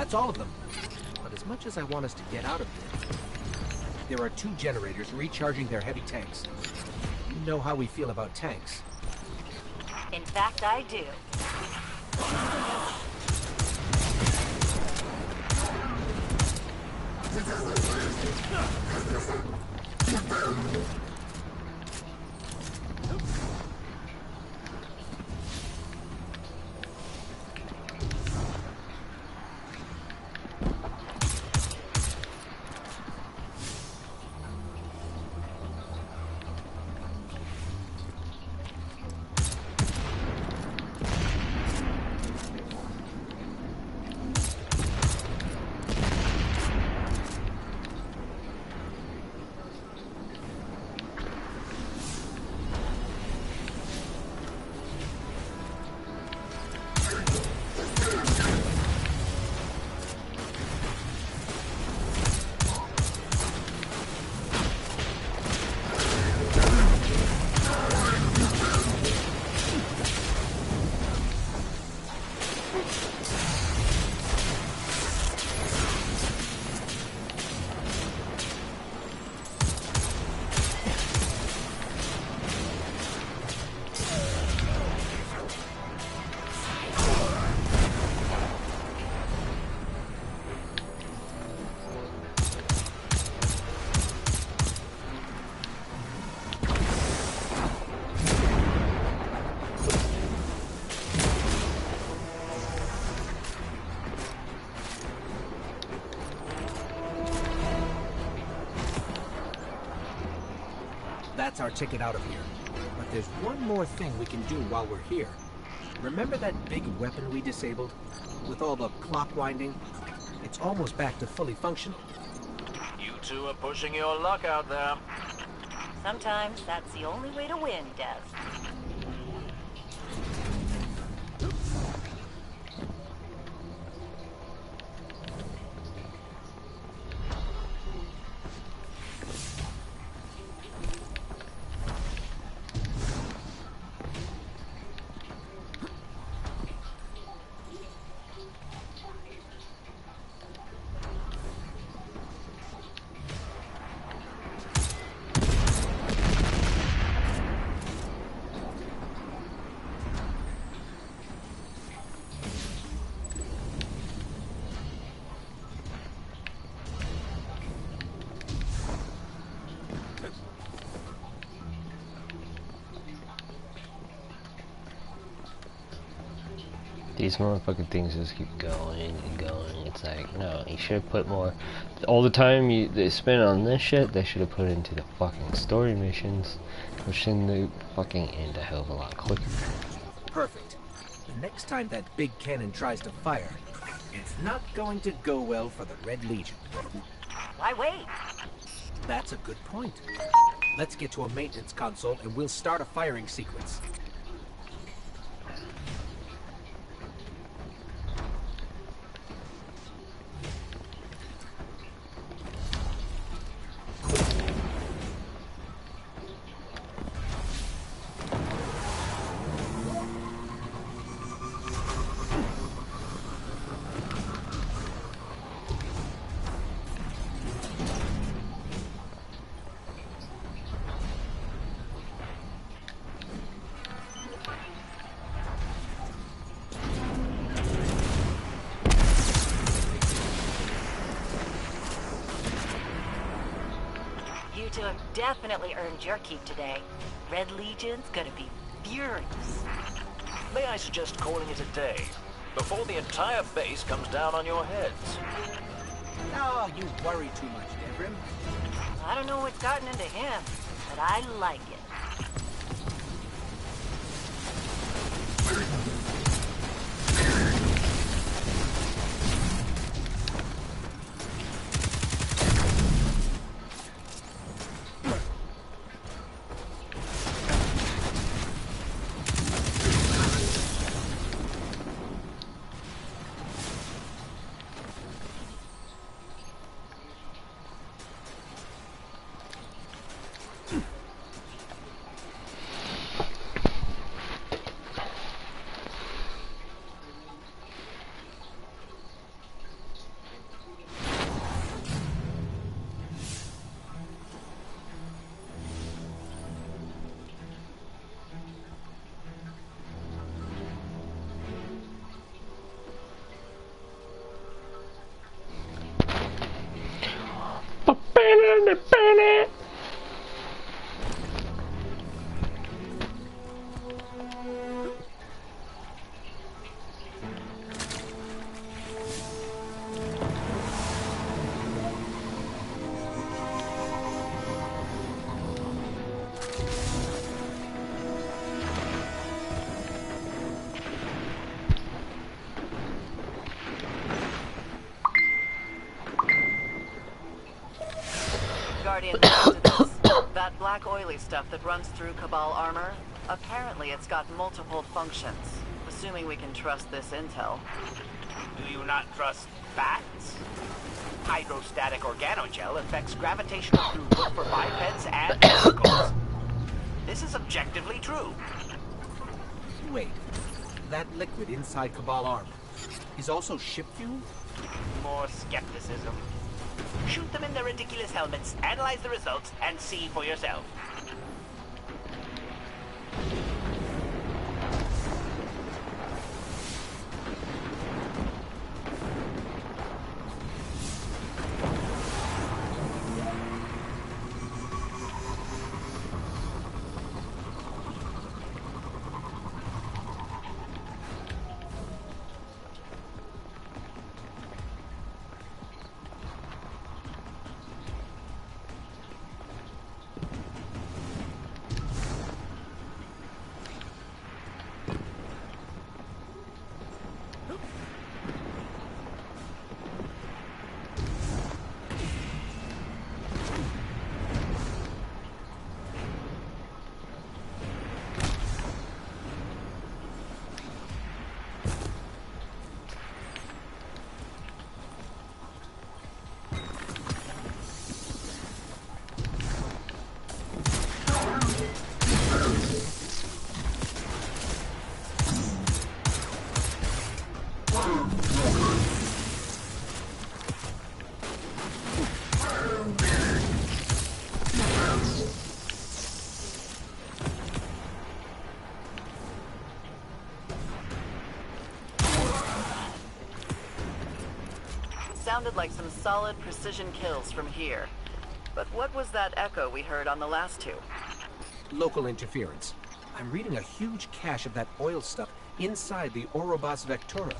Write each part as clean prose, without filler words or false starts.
That's all of them. But as much as I want us to get out of here, there are 2 generators recharging their heavy tanks. You know how we feel about tanks. In fact, I do. That's our ticket out of here. But there's one more thing we can do while we're here. Remember that big weapon we disabled? With all the clock winding? It's almost back to fully functional. You two are pushing your luck out there. Sometimes that's the only way to win, Dev. These motherfucking things just keep going and going. It's like, no, you should have put more. All the time they spend on this shit, they should have put into the fucking story missions, pushing the fucking end a hell of a lot quicker. Perfect. The next time that big cannon tries to fire, it's not going to go well for the Red Legion. Why wait? That's a good point. Let's get to a maintenance console and we'll start a firing sequence. You two have definitely earned your keep today. Red Legion's gonna be furious. May I suggest calling it a day, before the entire base comes down on your heads? Oh, you worry too much, Devrim. I don't know what's gotten into him, but I like it. Guardian, listen to this. That black oily stuff that runs through Cabal armor, apparently it's got multiple functions. Assuming we can trust this intel. Do you not trust facts? Hydrostatic organogel affects gravitational throughput for bipeds and bicycles. This is objectively true. Wait, that liquid inside Cabal armor is also ship fuel? More skepticism. Shoot them in their ridiculous helmets, analyze the results, and see for yourself. Sounded like some solid precision kills from here. But what was that echo we heard on the last two? Local interference. I'm reading a huge cache of that oil stuff inside the Orobas Vectura.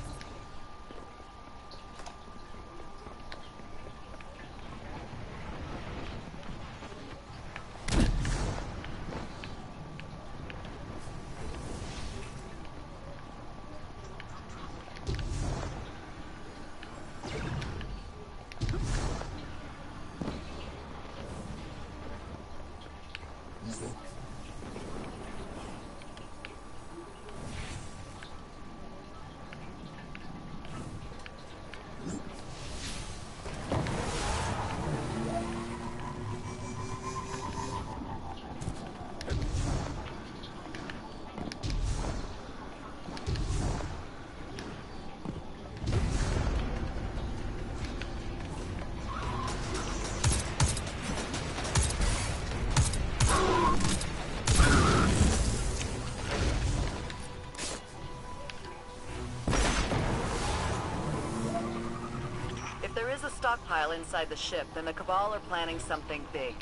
Stockpile inside the ship, then the Cabal are planning something big.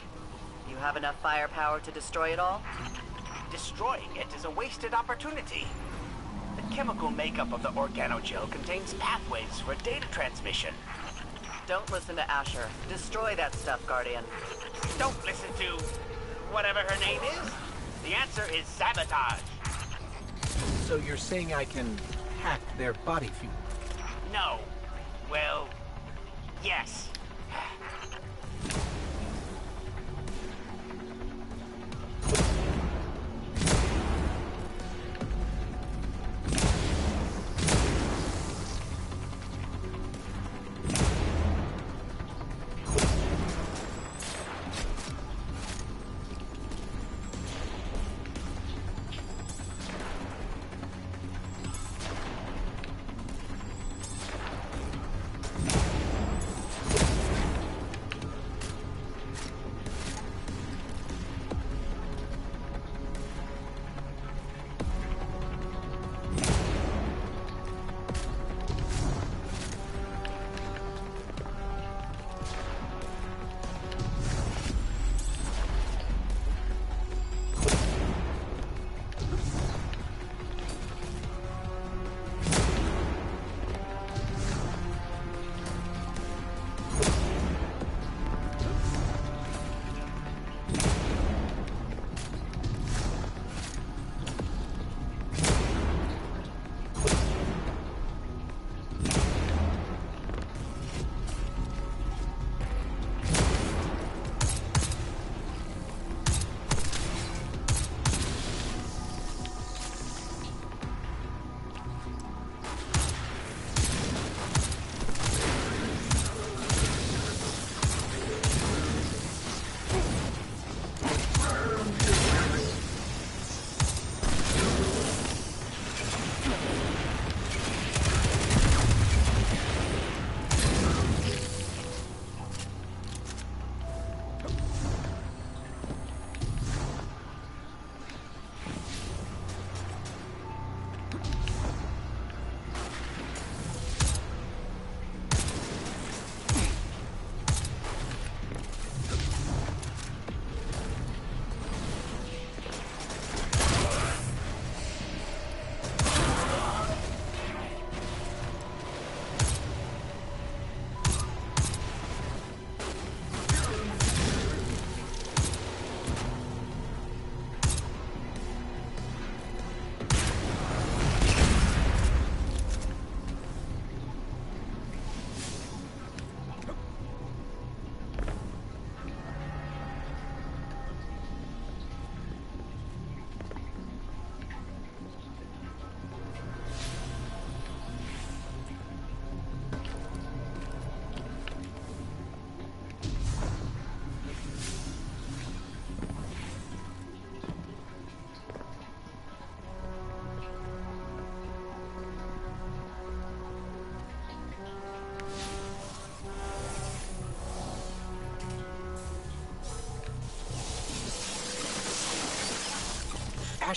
You have enough firepower to destroy it all? Destroying it is a wasted opportunity. The chemical makeup of the organogel contains pathways for data transmission. Don't listen to Asher. Destroy that stuff, Guardian. Don't listen to whatever her name is. The answer is sabotage. So you're saying I can hack their body fuel? No. Well, yes.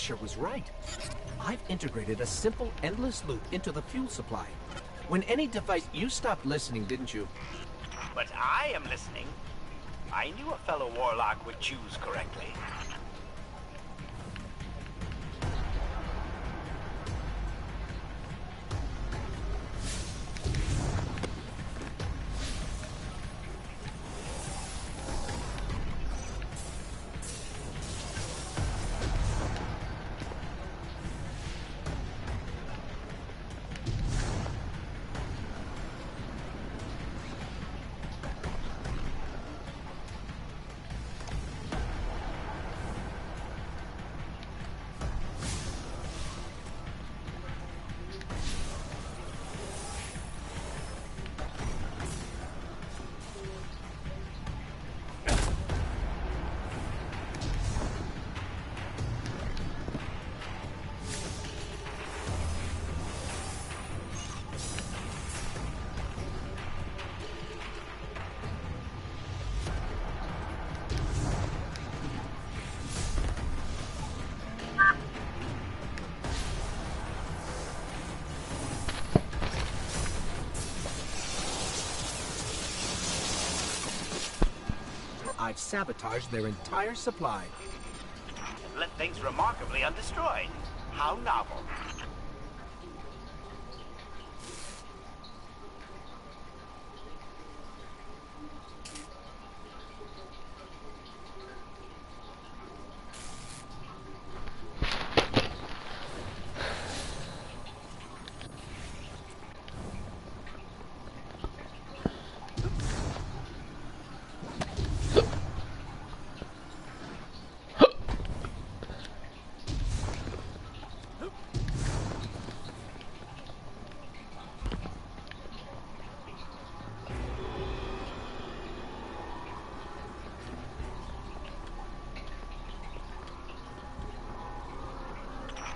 Asher was right. I've integrated a simple, endless loop into the fuel supply. When any device... You stopped listening, didn't you? But I am listening. I knew a fellow warlock would choose correctly. I've sabotaged their entire supply. Left things remarkably undestroyed. How novel.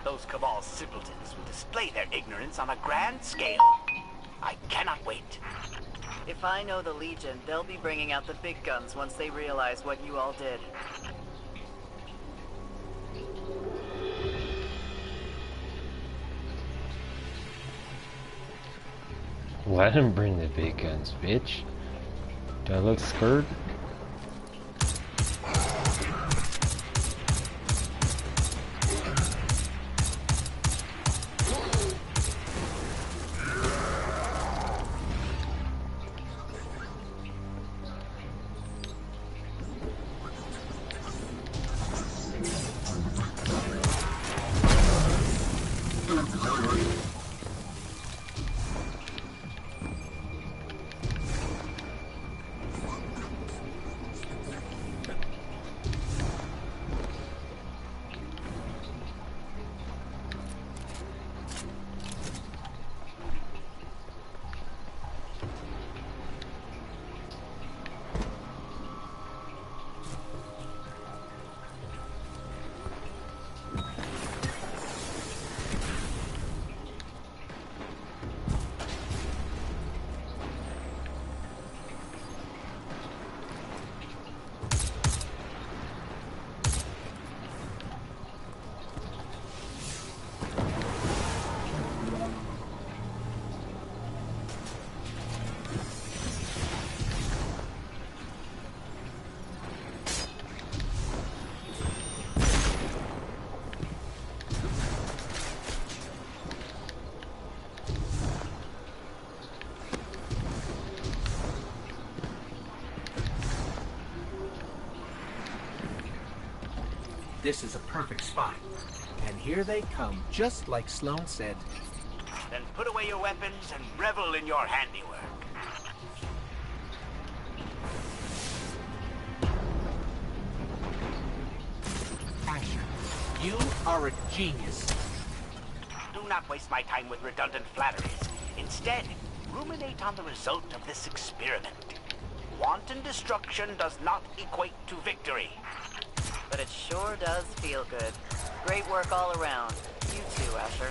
Those Cabal simpletons will display their ignorance on a grand scale. I cannot wait. If I know the Legion, they'll be bringing out the big guns once they realize what you all did. Let him bring the big guns, bitch. Do I look scared? This is a perfect spot. And here they come, just like Sloan said. Then put away your weapons and revel in your handiwork. Asher, you are a genius. Do not waste my time with redundant flatteries. Instead, ruminate on the result of this experiment. Wanton destruction does not equate to victory. But it sure does feel good. Great work all around. You too, Asher.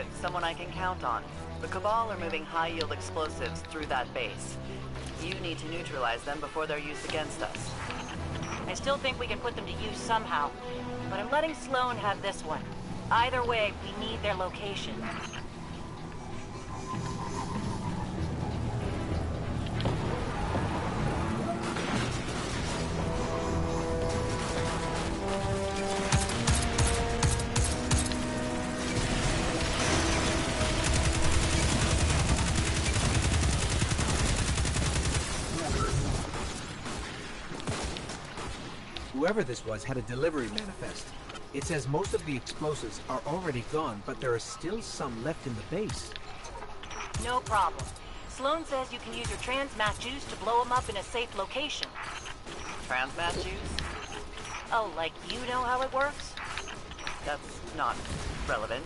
Good, someone I can count on. The Cabal are moving high-yield explosives through that base. You need to neutralize them before they're used against us. I still think we can put them to use somehow, but I'm letting Sloan have this one. Either way, we need their location. Whoever this was had a delivery manifest. It says most of the explosives are already gone, but there are still some left in the base. No problem. Sloan says you can use your transmat juice to blow them up in a safe location. Transmat juice? Oh, like you know how it works? That's not relevant.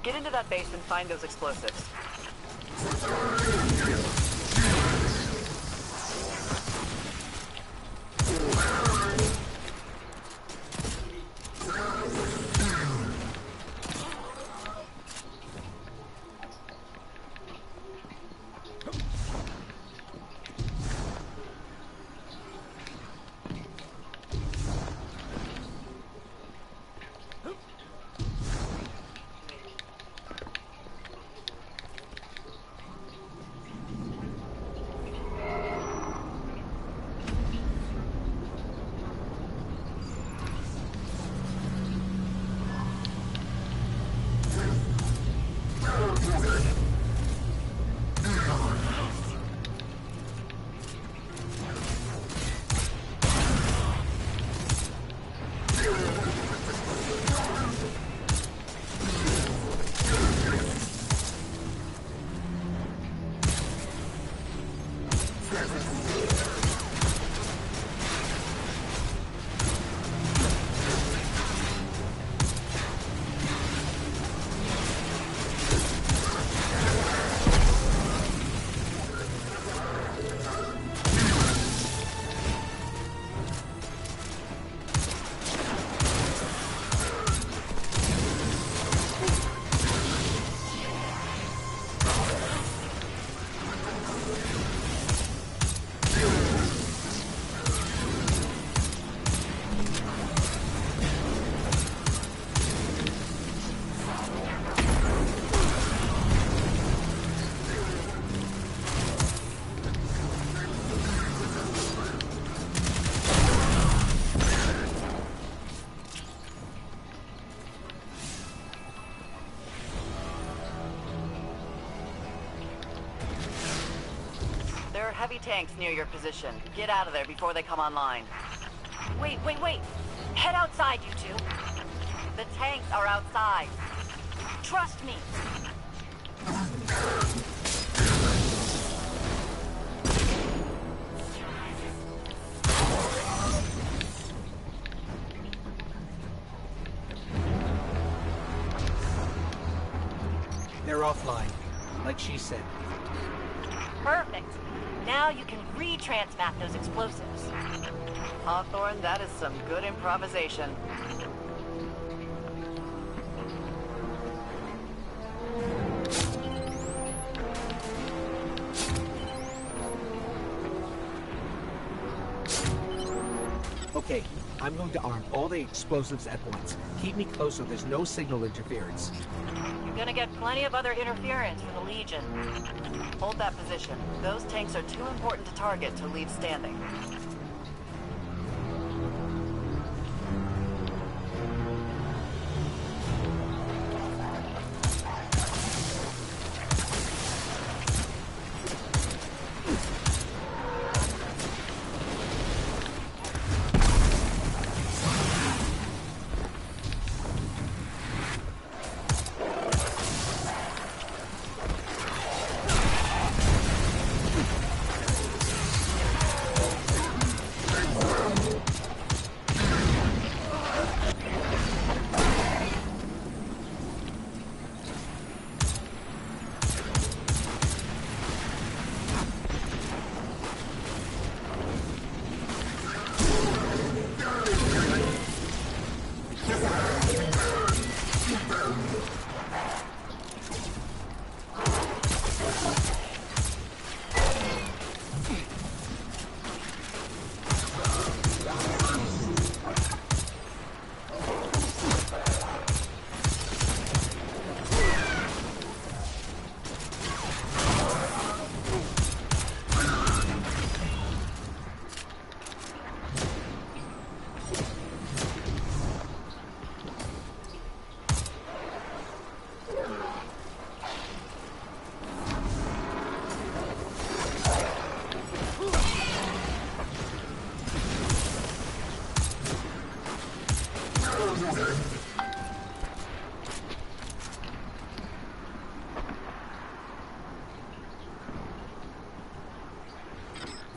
Get into that base and find those explosives. There are heavy tanks near your position. Get out of there before they come online. Wait. Head outside, you two. The tanks are outside. Trust me. They're offline, like she said. Perfect. Now you can retransmat those explosives. Hawthorne, that is some good improvisation. Okay, I'm going to arm all the explosives at once. Keep me close so there's no signal interference. You're gonna get plenty of other interference from the Legion. Hold that position. Those tanks are too important to target to leave standing.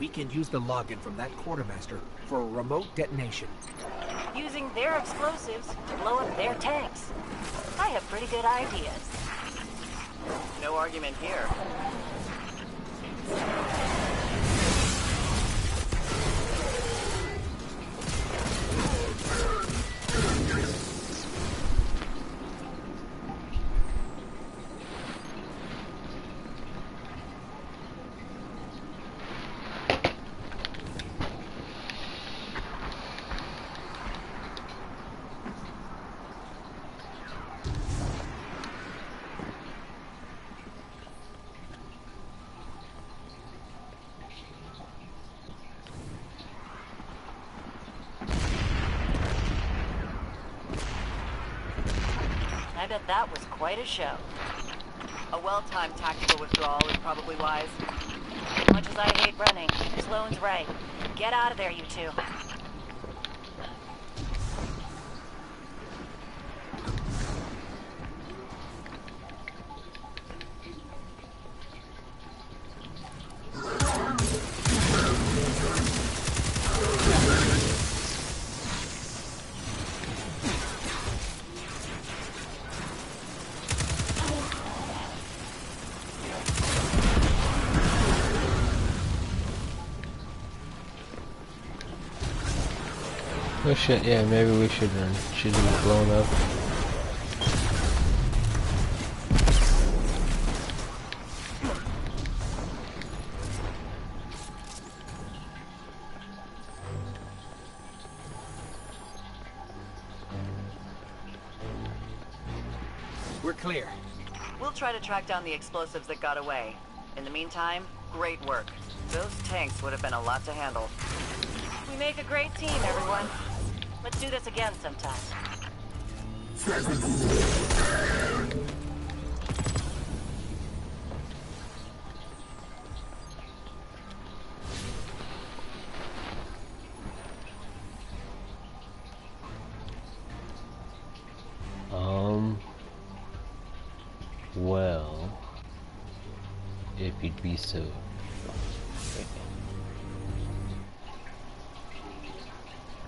we can use the login from that quartermaster for a remote detonation. Using their explosives to blow up their tanks. I have pretty good ideas. No argument here. I bet that was quite a show. A well-timed tactical withdrawal is probably wise. As much as I hate running, Sloane's right. Get out of there, you two. Oh shit, yeah, maybe we should run. Should be blown up. We're clear. We'll try to track down the explosives that got away. In the meantime, great work. Those tanks would have been a lot to handle. We make a great team, everyone. Let's do this again sometime. Well, if you'd be so.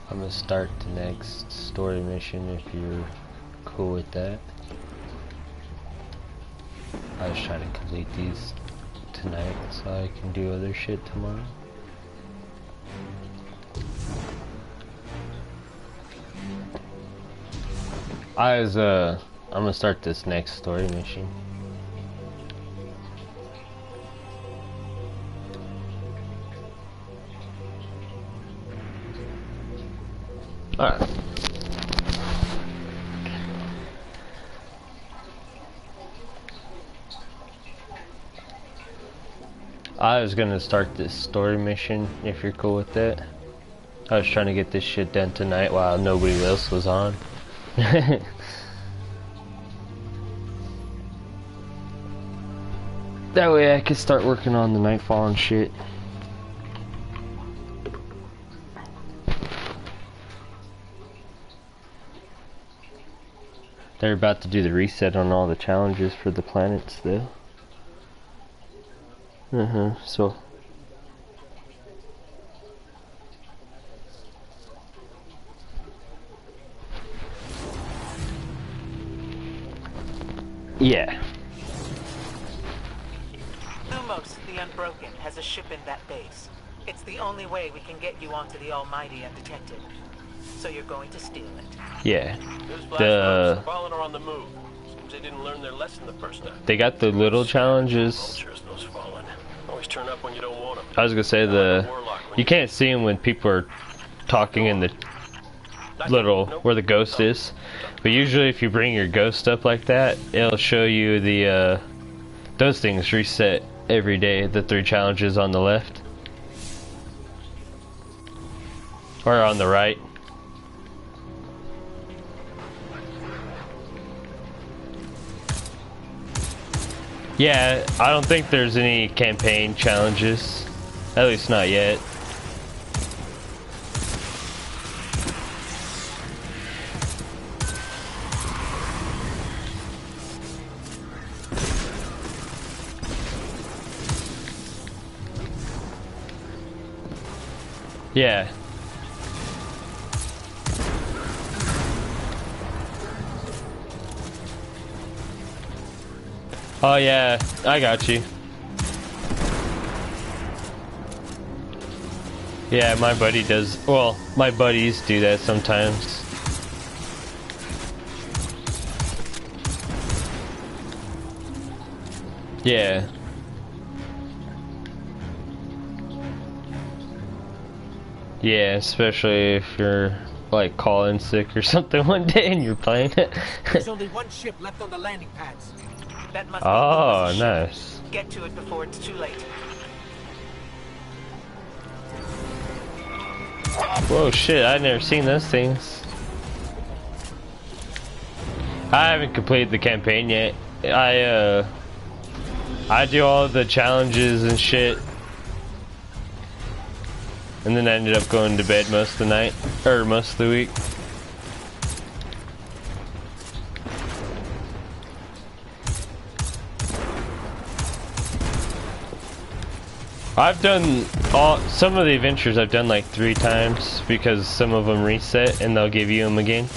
I'm gonna start the next story mission if you're cool with that. I was trying to complete these tonight so I can do other shit tomorrow. I'm gonna start this next story mission. Alright. I was gonna start this story mission if you're cool with that. I was trying to get this shit done tonight while nobody else was on. That way I could start working on the Nightfall and shit. They're about to do the reset on all the challenges for the planets though. So yeah. Lumos, the Unbroken, has a ship in that base. It's the only way we can get you onto the Almighty undetected. So you're going to steal it. Yeah. The Fallen are on the move. Seems they didn't learn their lesson the first time. They got the little challenges. Vultures, those Fallen. Always turn up when you don't want them. I was gonna say you can't see them when people are talking in the little where the ghost is, but usually if you bring your ghost up like that, it'll show you the those things reset every day. The 3 challenges on the left or on the right. Yeah, I don't think there's any campaign challenges, at least not yet. Yeah. Oh yeah, I got you. Yeah, my buddy does. Well, my buddies do that sometimes. Yeah. Yeah, especially if you're like calling sick or something one day and you're playing it. There's only one ship left on the landing pads. That must Oh, be nice. Get to it before it's too late. Whoa, shit, I've never seen those things. I haven't completed the campaign yet. I do all the challenges and shit. And then I ended up going to bed most of the night, or most of the week. I've done some of the adventures I've done like 3 times because some of them reset and they'll give you them again.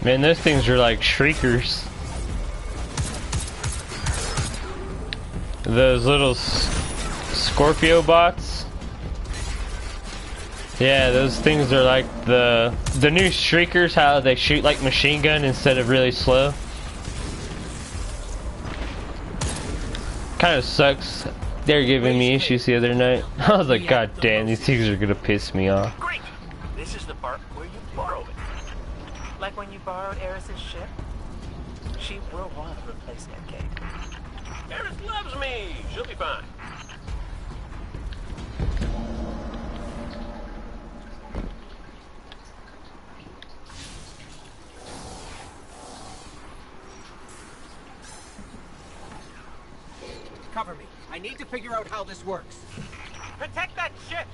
Man, those things are like shriekers. Those little Scorpio bots. Yeah, those things are like the new shriekers, how they shoot like machine gun instead of really slow. Kind of sucks. They were giving me issues the other night. I was like, God damn, these things are gonna piss me off. Great! This is the part where you borrow it. Like when you borrowed Eris's ship? She will want a replacement cake. Eris loves me. She'll be fine. Cover me. I need to figure out how this works. Protect that ship!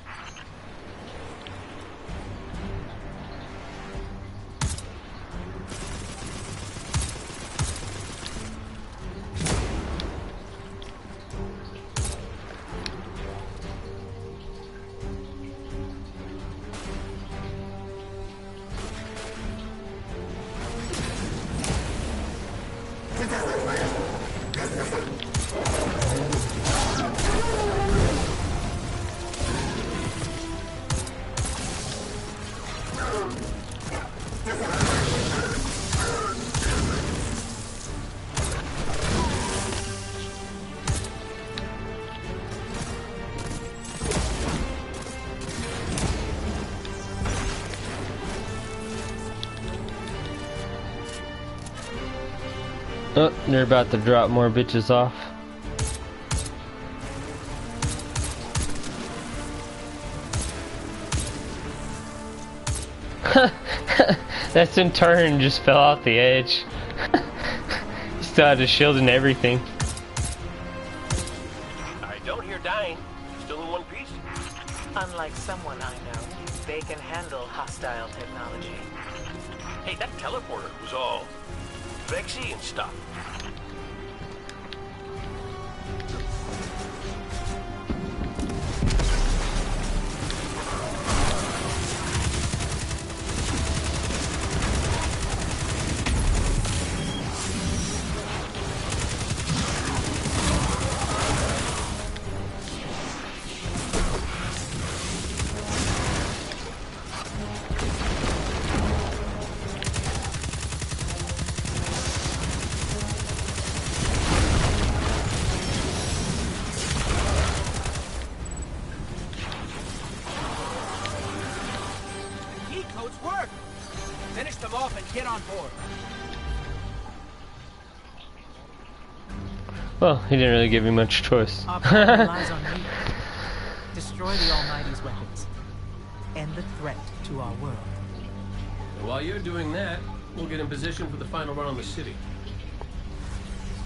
Oh, they're about to drop more bitches off. That Centurion just fell off the edge. He still had his shield and everything. I don't hear dying. Still in one piece? Unlike someone I know, they can handle hostile technology. Hey, that teleporter was all vexy and stuff. Well, he didn't really give me much choice. Our plan relies on you. Destroy the Almighty's weapons. End the threat to our world. While you're doing that, we'll get in position for the final run on the city.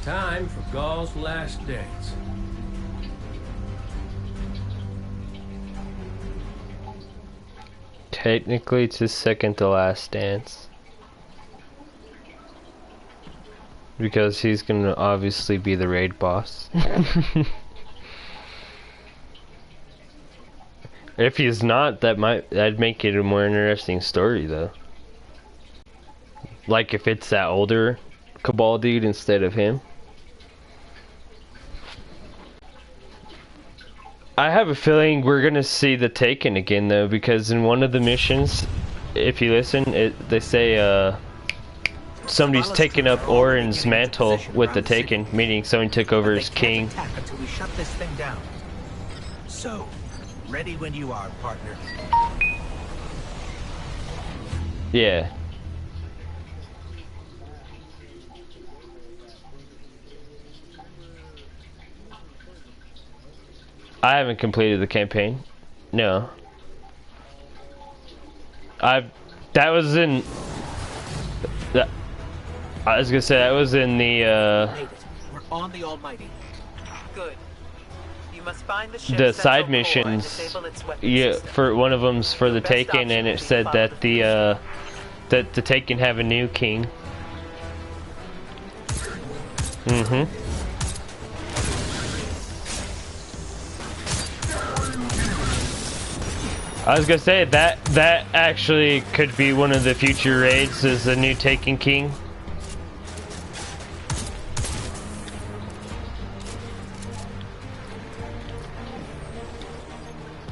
Time for Ghaul's last dance. Technically, it's his second to last dance. Because he's gonna obviously be the raid boss. If he's not, that'd make it a more interesting story though. Like if it's that older Cabal dude instead of him. I have a feeling we're gonna see the Taken again though, because in one of the missions, if you listen, they say somebody's taken up Orin's mantle with the Taken, meaning someone took over as king. Until we shut this thing down. So, ready when you are, partner. Yeah. I haven't completed the campaign. No. I was in the We're on the Almighty. Good. You must find the ship's the central side core and missions. disable its weapon Yeah, system. for one of them's for the Best Taken, option and would it be said follow that the Taken have a new king. Mm-hmm. I was gonna say that actually could be one of the future raids, is the new Taken King.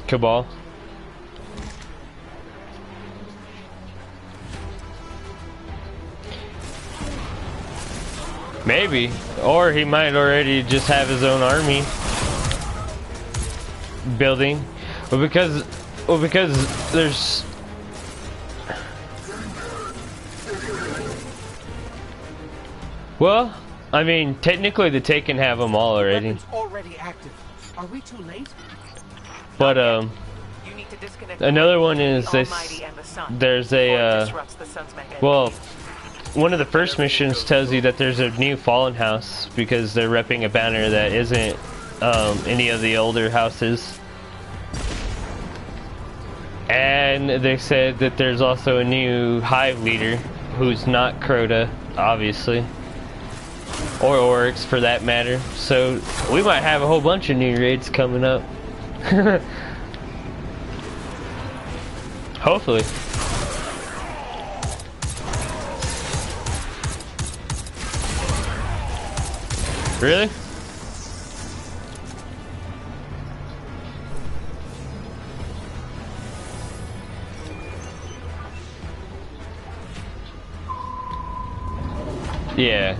Cabal. Maybe, or he might already just have his own army building, but because there's well, I mean, technically the Taken have them all already. Weapons already active. Are we too late? But You need to disconnect another one is the this. Almighty and the Sun There's before it a disrupts the Sun's mechanism. well, one of the first missions tells you that there's a new fallen house because they're repping a banner that isn't any of the older houses. And they said that there's also a new hive leader who's not Crota, obviously, or Oryx for that matter. So we might have a whole bunch of new raids coming up. Hopefully. Really? Yeah.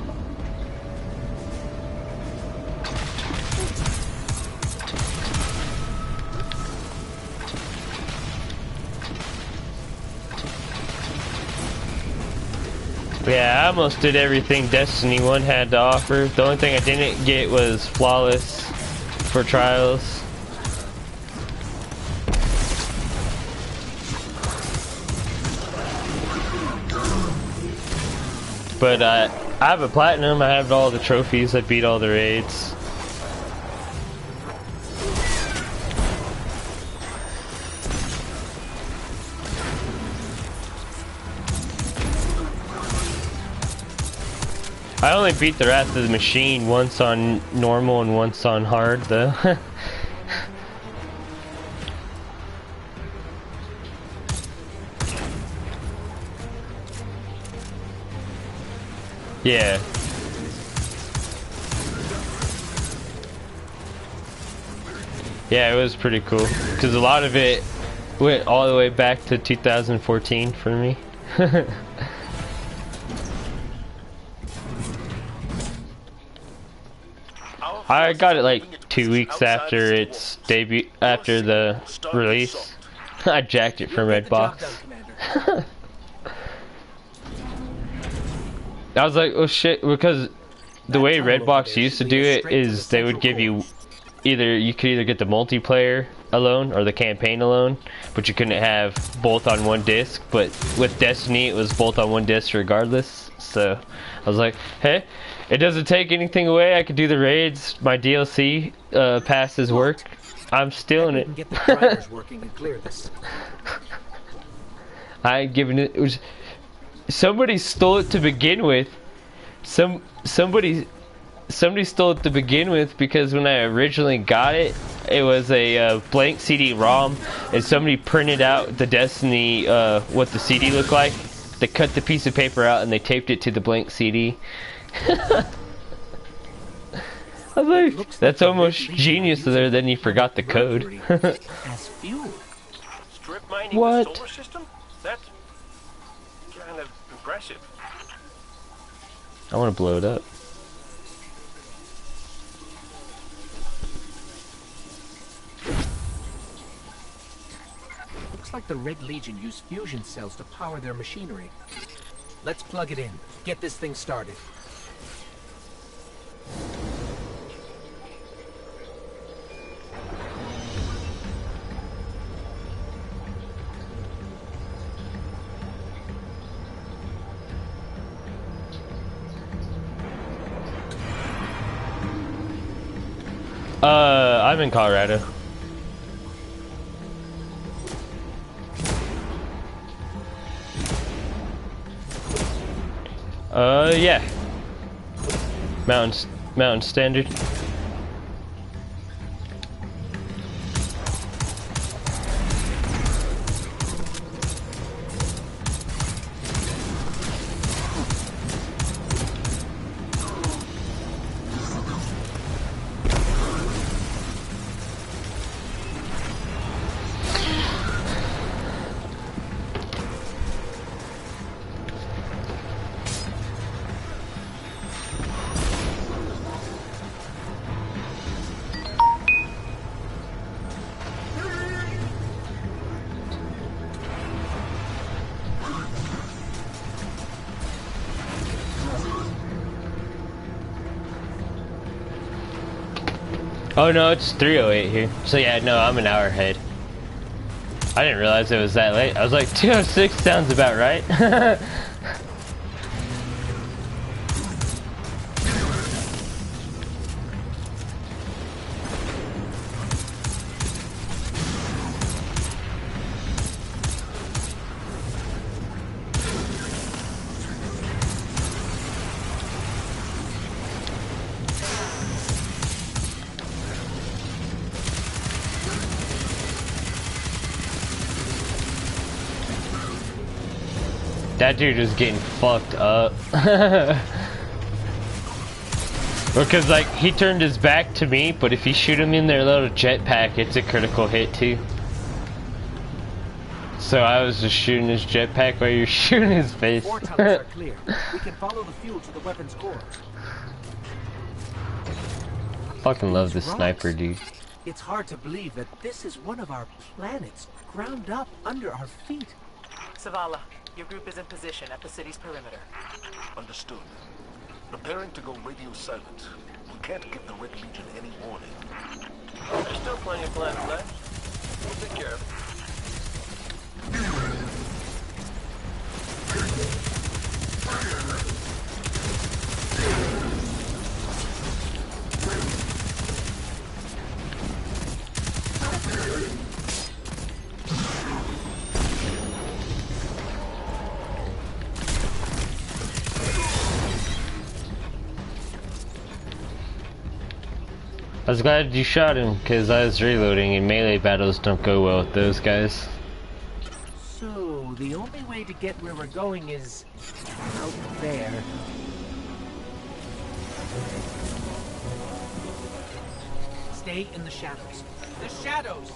Yeah, I almost did everything Destiny 1 had to offer. The only thing I didn't get was Flawless for Trials. But I have a Platinum, I have all the trophies, I beat all the raids. I only beat the Wrath of the Machine once on normal and once on hard, though. Yeah. Yeah, it was pretty cool. Because a lot of it went all the way back to 2014 for me. I got it like 2 weeks after its debut, after the release. I jacked it from Redbox. I was like, oh shit, because the way Redbox used to do it is they would give you you could either get the multiplayer alone or the campaign alone, but you couldn't have both on one disc. But with Destiny, it was both on one disc regardless. So I was like, hey, it doesn't take anything away. I could do the raids. My DLC passes work. I'm stealing it. Get the drivers working and clear this. I ain't giving it. It was somebody stole it to begin with. Somebody stole it to begin with because when I originally got it, it was a blank CD-ROM, and somebody printed out the Destiny what the CD looked like. They cut the piece of paper out and they taped it to the blank CD. I was like, that's almost genius there. Then you forgot the code. As fuel. Strip mining What? the solar system? That's kind of impressive. I want to blow it up. Looks like the Red Legion use fusion cells to power their machinery. Let's plug it in. Get this thing started. I'm in Colorado. Yeah. Mountain standard. Oh no, it's 3:08 here. So yeah, no, I'm an hour ahead. I didn't realize it was that late. I was like, 2:06 sounds about right. That dude is getting fucked up. Because like he turned his back to me, but if you shoot him in their little jetpack, it's a critical hit too. So I was just shooting his jetpack while you're shooting his face. Ore tunnels are clear. We can follow the fuel to the weapon's core. I fucking love this sniper, dude. It's hard to believe that this is one of our planets, ground up under our feet. Zavala, Your group is in position at the city's perimeter. Understood. Preparing to go radio silent. We can't give the Red Legion any warning. There's still plenty of planet left. We'll take care of it. I was glad you shot him, because I was reloading, and melee battles don't go well with those guys. So, the only way to get where we're going is out there. Stay in the shadows. The shadows!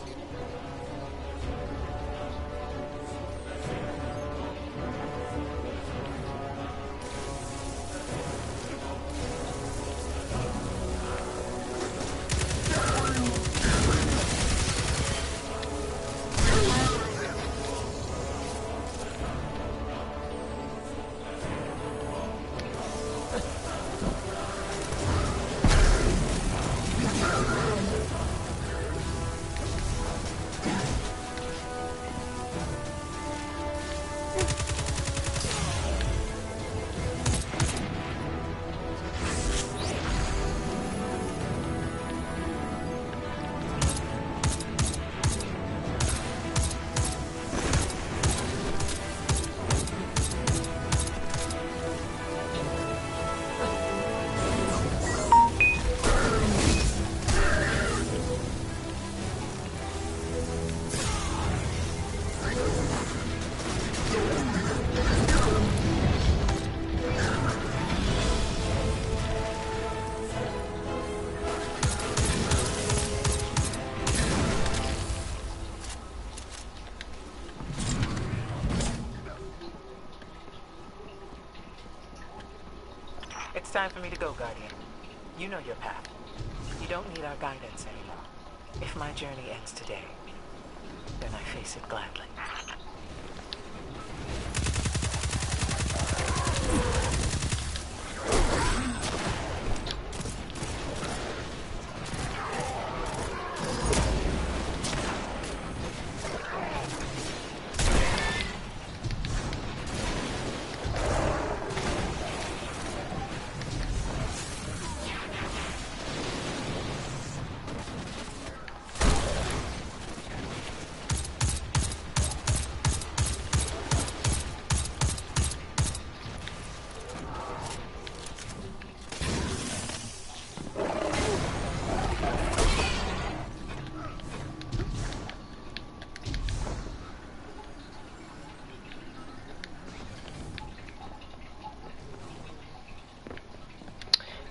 It's time for me to go, Guardian. You know your path. You don't need our guidance anymore. If my journey ends today, then I face it gladly.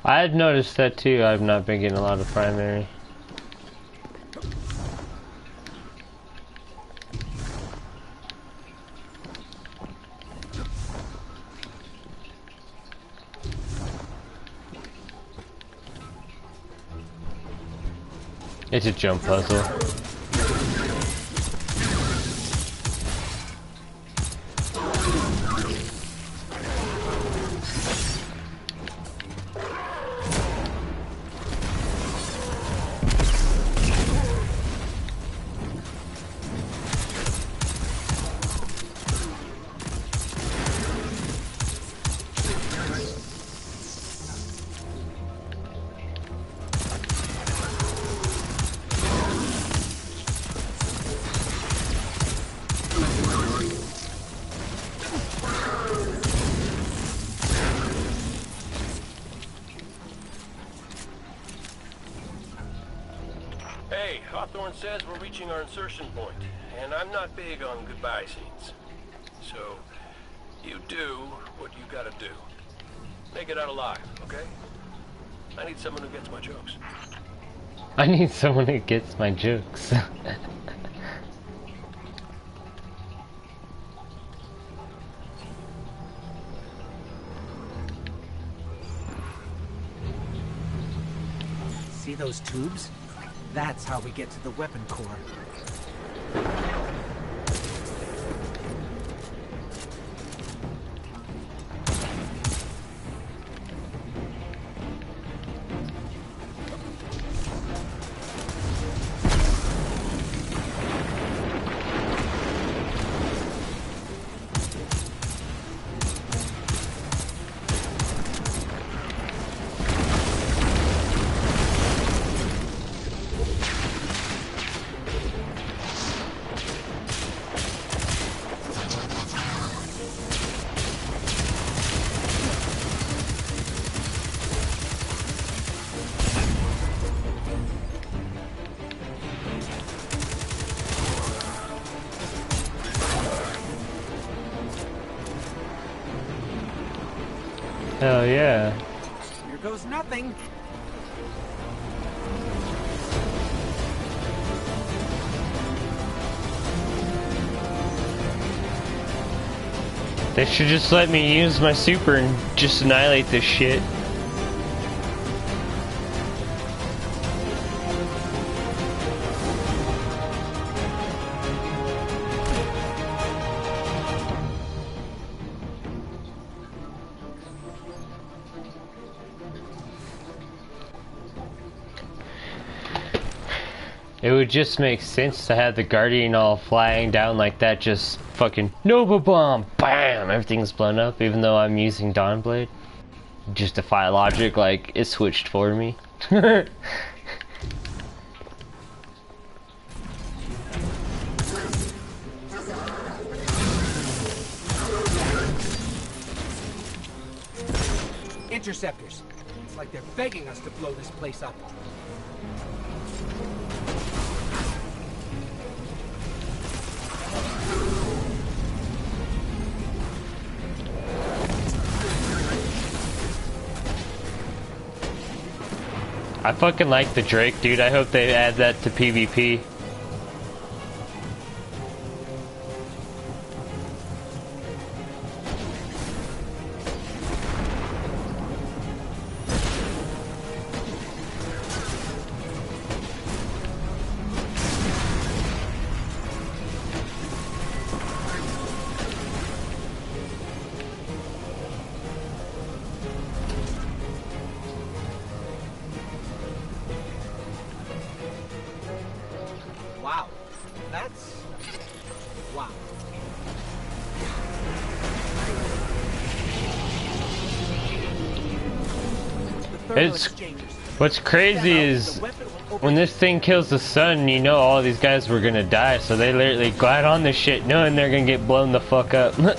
I've noticed that too. I've not been getting a lot of primary. It's a jump puzzle. Says we're reaching our insertion point, and I'm not big on goodbye scenes. So, you do what you gotta do. Make it out alive, okay? I need someone who gets my jokes. I need someone who gets my jokes. See those tubes? That's how we get to the weapon core. Hell yeah. Here goes nothing. They should just let me use my super and just annihilate this shit. It would just make sense to have the Guardian all flying down like that, just fucking Nova Bomb, BAM! Everything's blown up, even though I'm using Dawnblade. Just defy logic, like, it switched for me. Interceptors. It's like they're begging us to blow this place up. I fucking like the Drake, dude. I hope they add that to PvP. Wow. That's... wow. What's crazy is when this thing kills the sun, you know all these guys were gonna die, so they literally glide on this shit knowing they're gonna get blown the fuck up. The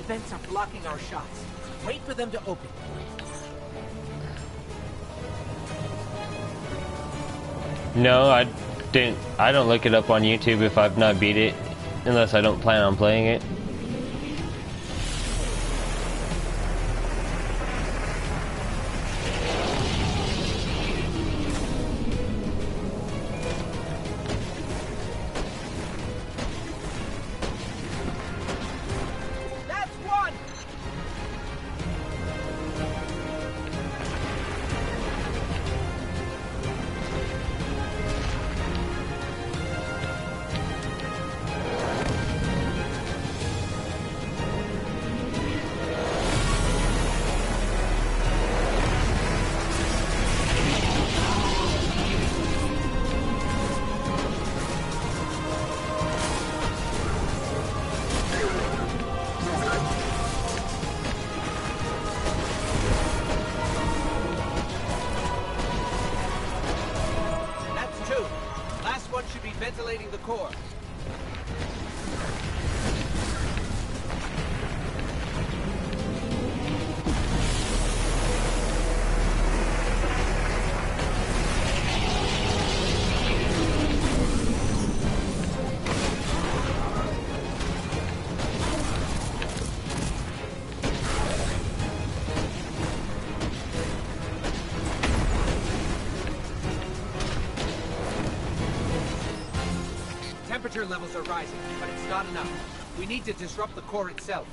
vents are blocking our shots. Wait for them to open. No, I don't look it up on YouTube if I've not beat it, unless I don't plan on playing it. That's one. Should be ventilating the core. Temperature levels are rising, but it's not enough. We need to disrupt the core itself.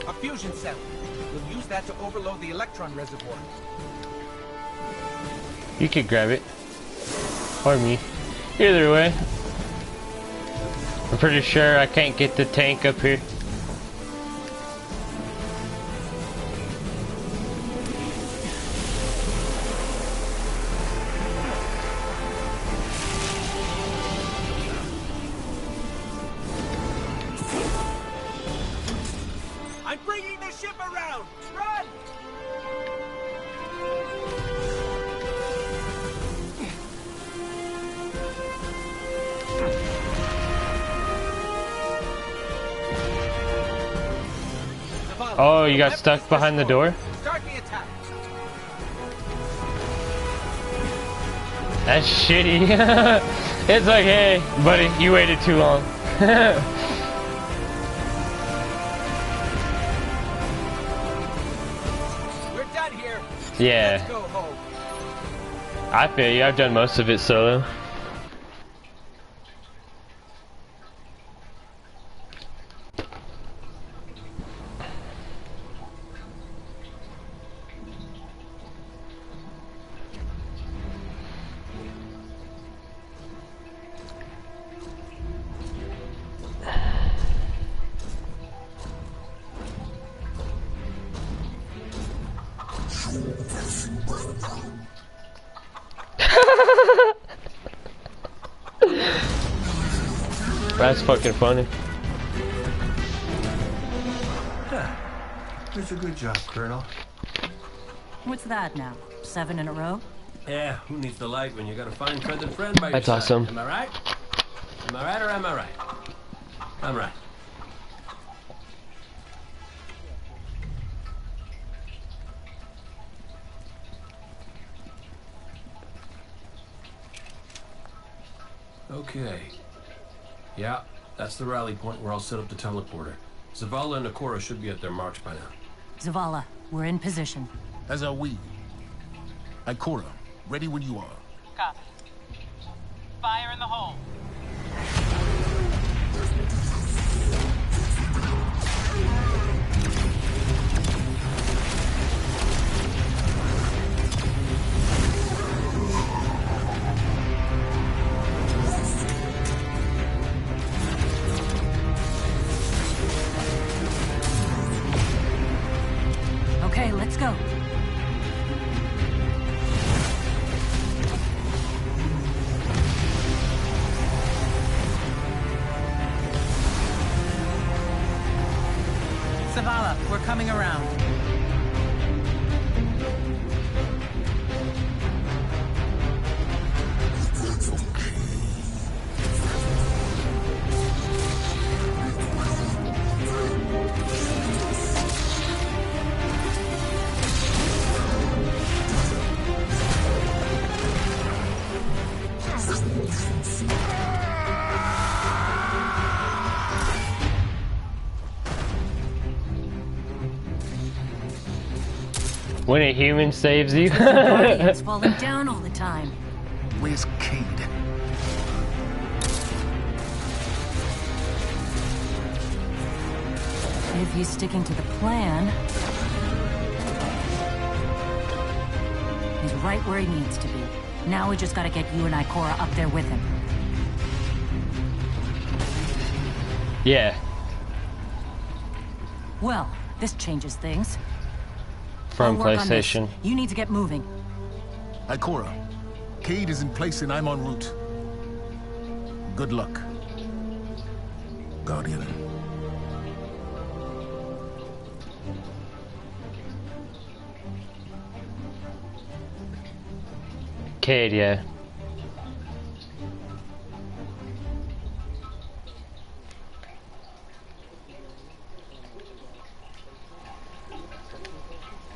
A fusion cell. We'll use that to overload the electron reservoir. You could grab it. Or me. Either way. I'm pretty sure I can't get the tank up here. I'm bringing the ship around! Run! Oh, you got stuck behind the door? Start the attack. That's shitty. It's like, hey, buddy, you waited too long. We're done here. Yeah. Let's go home. I feel you. I've done most of it solo. That's fucking funny. That's a good job, Colonel. What's that now? 7 in a row? Yeah, who needs the light when you got a fine feathered friend by your That's side? awesome. Am I right? Am I right or am I right? I'm right. Okay. Yeah, that's the rally point where I'll set up the teleporter. Zavala and Ikora should be at their marks by now. Zavala, we're in position. As are we. Ikora, ready when you are. Copy. Fire in the hole. Okay, let's go. Zavala, we're coming around. When a human saves you. It's falling down all the time. Where's Cade? If he's sticking to the plan, he's right where he needs to be. Now we just gotta get you and Ikora up there with him. Yeah. Well, this changes things. From I'll work on this. PlayStation. You need to get moving. Ikora, Cade is in place and I'm en route. Good luck, Guardian. Cade, yeah.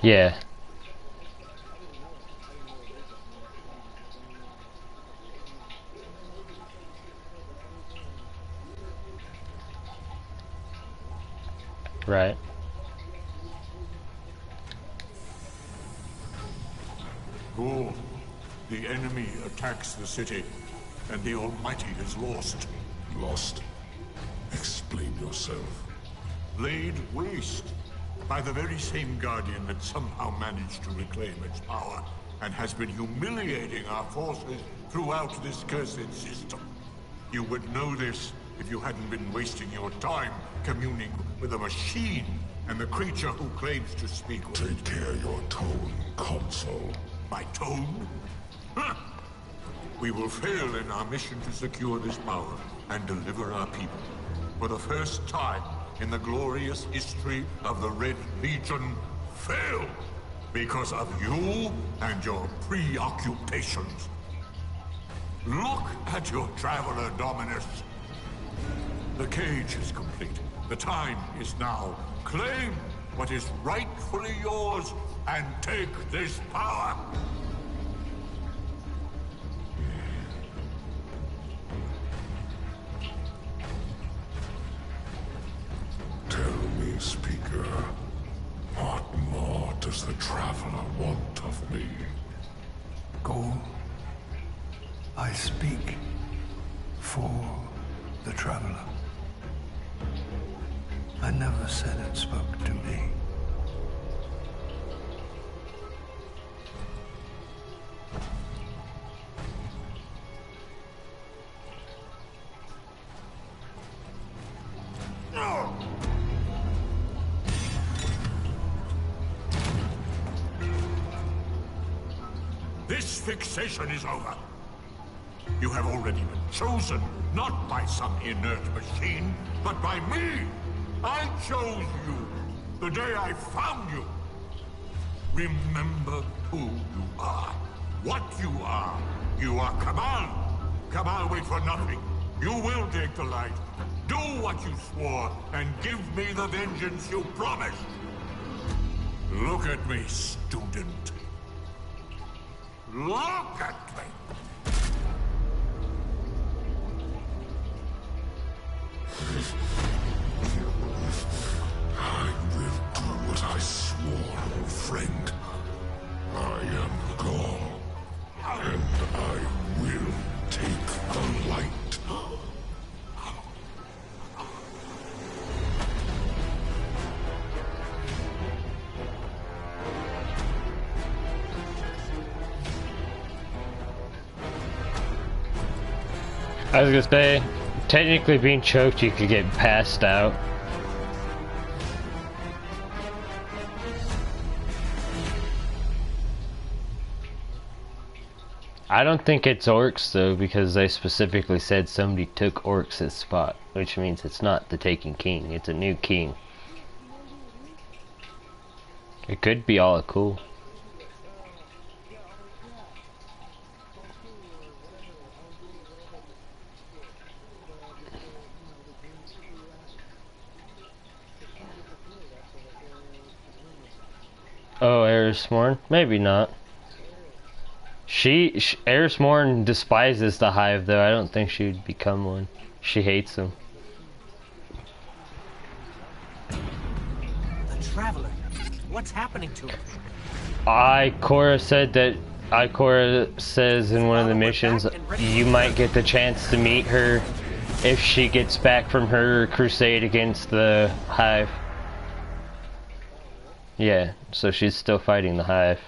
Yeah. Right. Go. The enemy attacks the city, and the Almighty is lost. Lost. Explain yourself. Laid waste by the very same Guardian that somehow managed to reclaim its power, and has been humiliating our forces throughout this cursed system. You would know this if you hadn't been wasting your time communing with a machine and the creature who claims to speak with. Take care your tone, console. My tone? Huh. We will fail in our mission to secure this power and deliver our people. For the first time in the glorious history of the Red Legion, fail because of you and your preoccupations. Look at your Traveler Dominus. The cage is complete. The time is now. Claim what is rightfully yours and take this power. does the Traveler want of me? Go. I speak for the Traveler. I never said it spoke to me. This fixation is over. You have already been chosen, not by some inert machine, but by me. I chose you the day I found you. Remember who you are, what you are. You are Cabal. Cabal wait for nothing. You will take the light. Do what you swore, and give me the vengeance you promised. Look at me, student. Look at me! I will do what I swore, old friend. I am Gaul, and I will take the light. I was gonna say, technically being choked, you could get passed out. I don't think it's orcs though, because they specifically said somebody took orcs' spot, which means it's not the Taken King, it's a new king. It could be all cool. Oh, Erismorn? Maybe not. Erismorn despises the Hive, though. I don't think she'd become one. She hates them. The Traveler. What's happening to him? Ikora says in one of the missions, you might get the chance to meet her if she gets back from her crusade against the Hive. Yeah, so she's still fighting the Hive.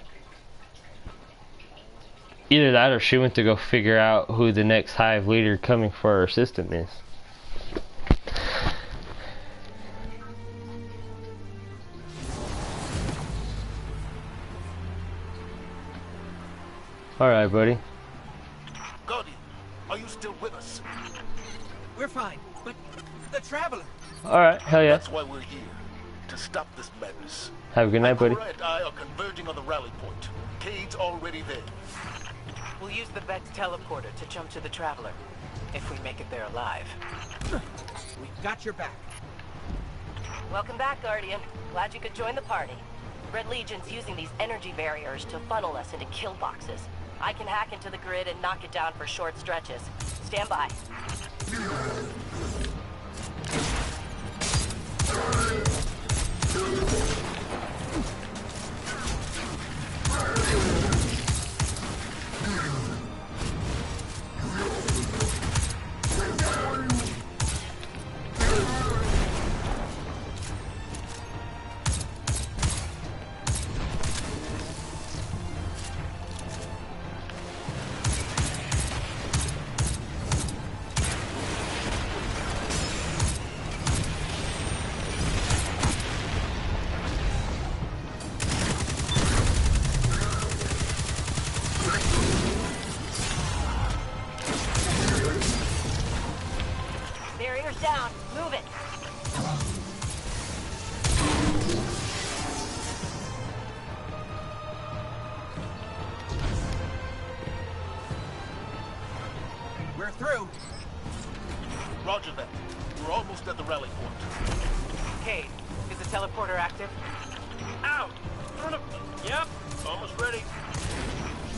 Either that or she went to go figure out who the next Hive leader coming for her system is. Alright, buddy. Guardian, are you still with us? We're fine, but the Traveler. Alright, hell yeah. That's why we're here. To stop this madness. Have a good night, buddy. Ikora and I are converging on the rally point. Cade's already there. We'll use the Vex teleporter to jump to the Traveler, if we make it there alive. We've got your back. Welcome back, Guardian. Glad you could join the party. Red Legion's using these energy barriers to funnel us into kill boxes. I can hack into the grid and knock it down for short stretches. Stand by. Down. Move it. We're through. Roger that. We're almost at the rally point. Cade, is the teleporter active? Out! Yep, almost ready.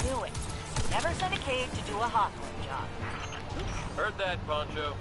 Knew it. Never send a Cade to do a Hawthorne job. Heard that, Poncho.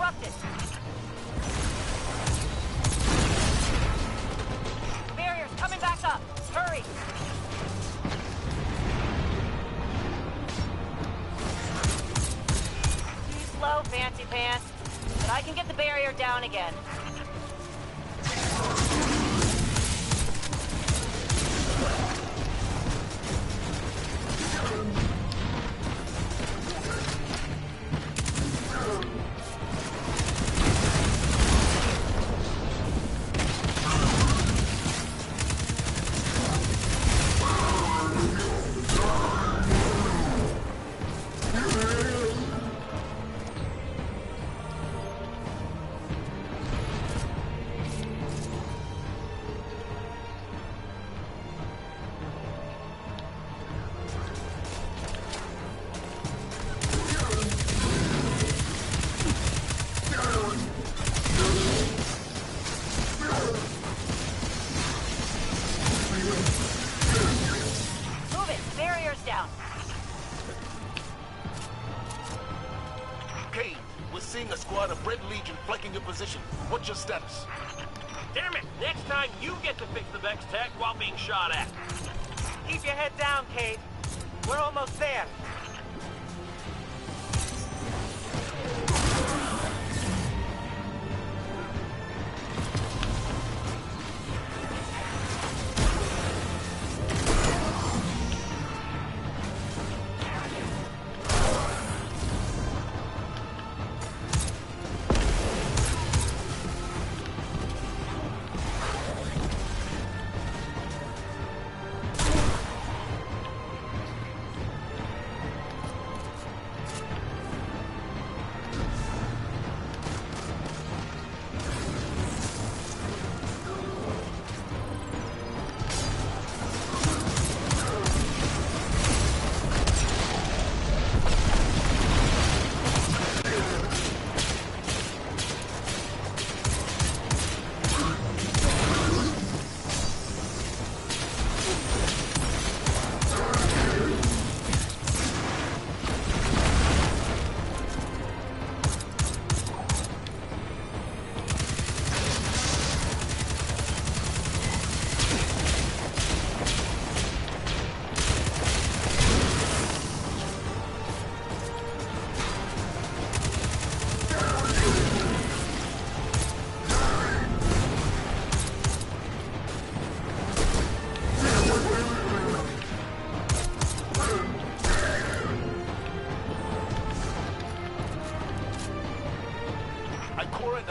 disrupted. The barrier's coming back up. Hurry. Too slow, Fancy Pants. But I can get the barrier down again. Position. What's your status? Damn it! Next time you get to fix the Vex tech while being shot at. Keep your head down, Cade. We're almost there.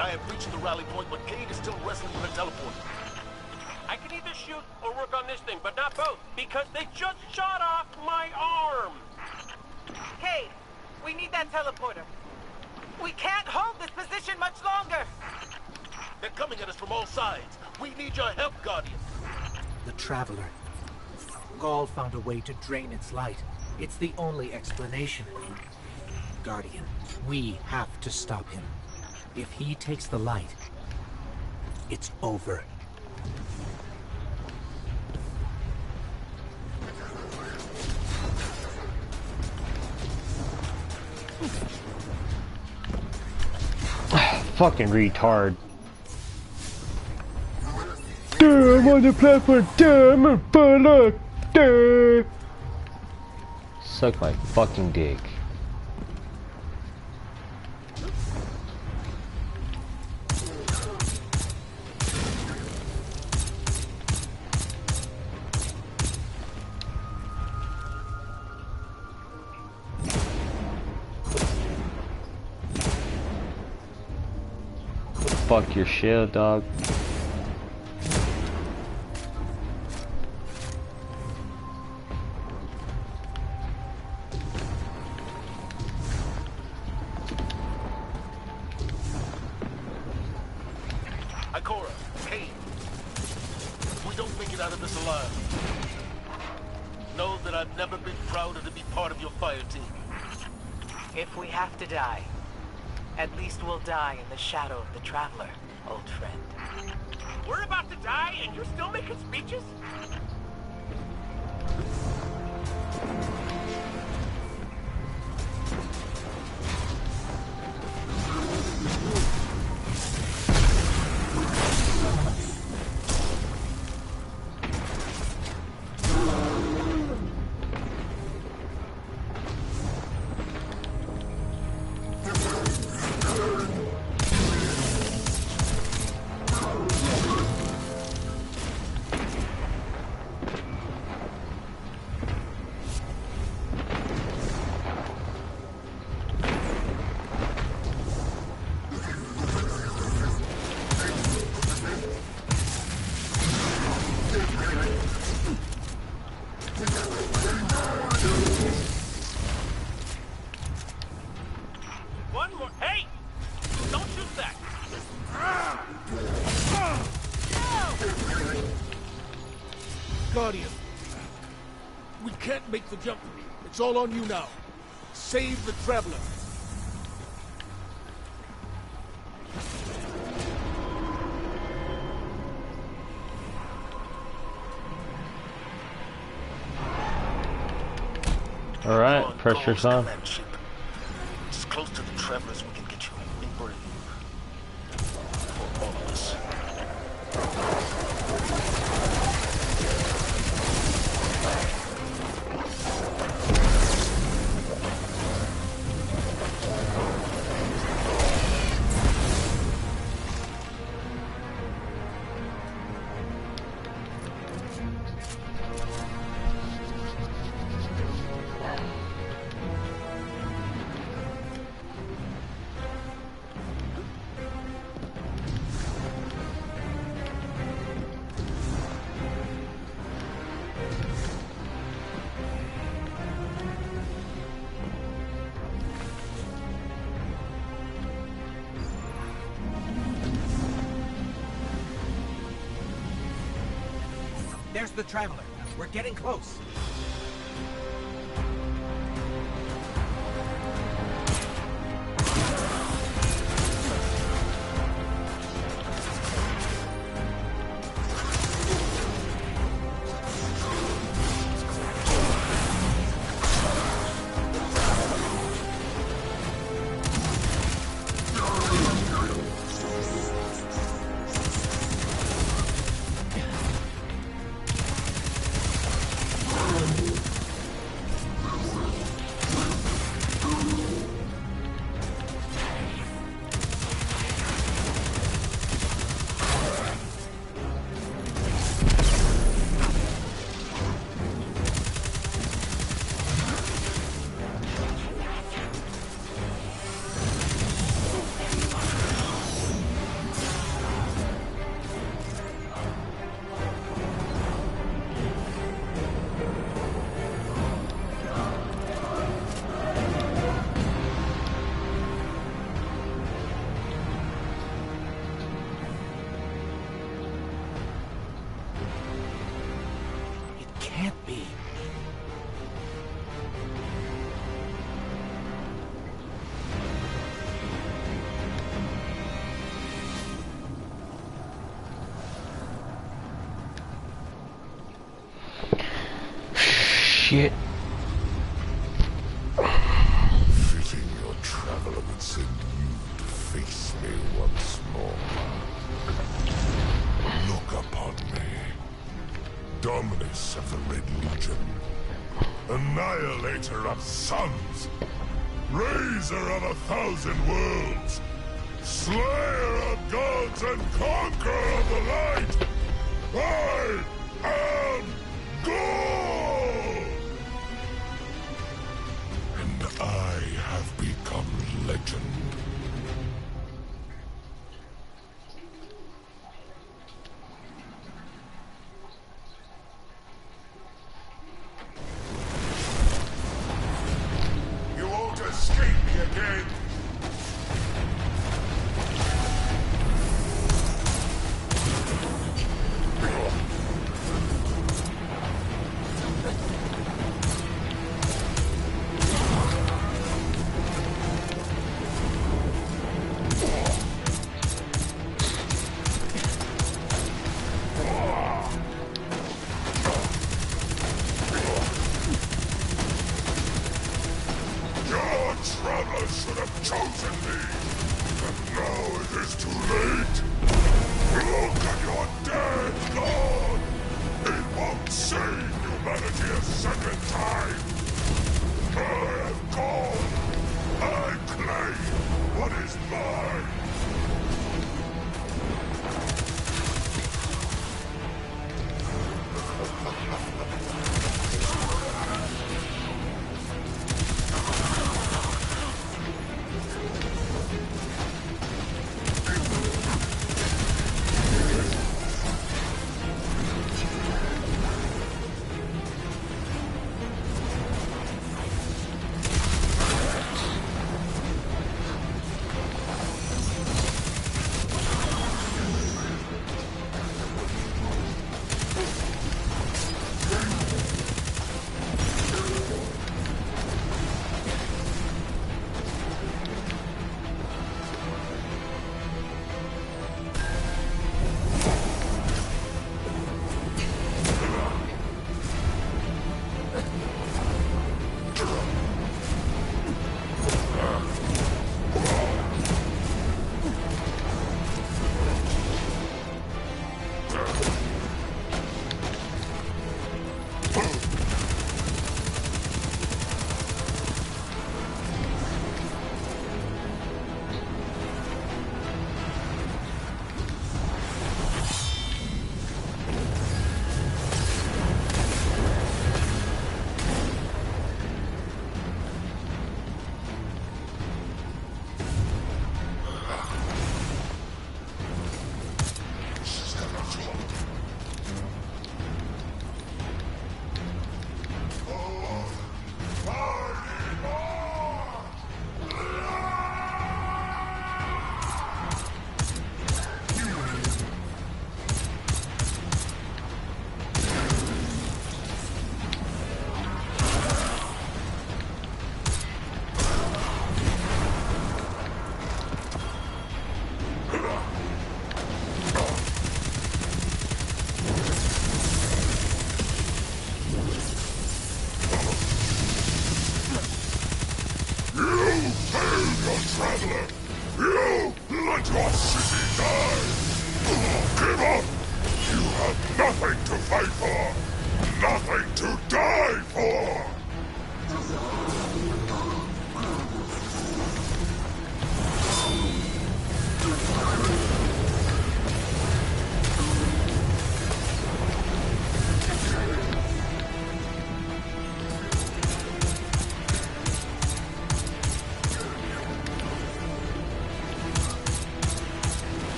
I have reached the rally point, but Cade is still wrestling with a teleporter. I can either shoot or work on this thing, but not both, because they just shot off my arm! Cade, we need that teleporter. We can't hold this position much longer! They're coming at us from all sides. We need your help, Guardian. The Traveler. Gaul found a way to drain its light. It's the only explanation. Guardian, we have to stop him. If he takes the light, it's over. Fucking retard. I'm on the platform. I'm a bullet. Suck my fucking dick. Fuck your shield, dog. Ikora, Cade, if we don't make it out of this alive, know that I've never been prouder to be part of your fire team. If we have to die, at least we'll die in the shadow of the Traveler, old friend. We're about to die and you're still making speeches? Guardian. We can't make the jump. It's all on you now. Save the Traveler. Alright, pressure's on. As close to the Travelers we can get you in brave. For all of us. There's the Traveler. We're getting close. Can't be. Shit. Fitting your Traveler would send you to face me once more. Look upon me. Dominus of the Red Legion, annihilator of suns, raiser of 1,000 worlds, slayer of gods and conqueror of the light. I am God, and I have become legend. Escape me again!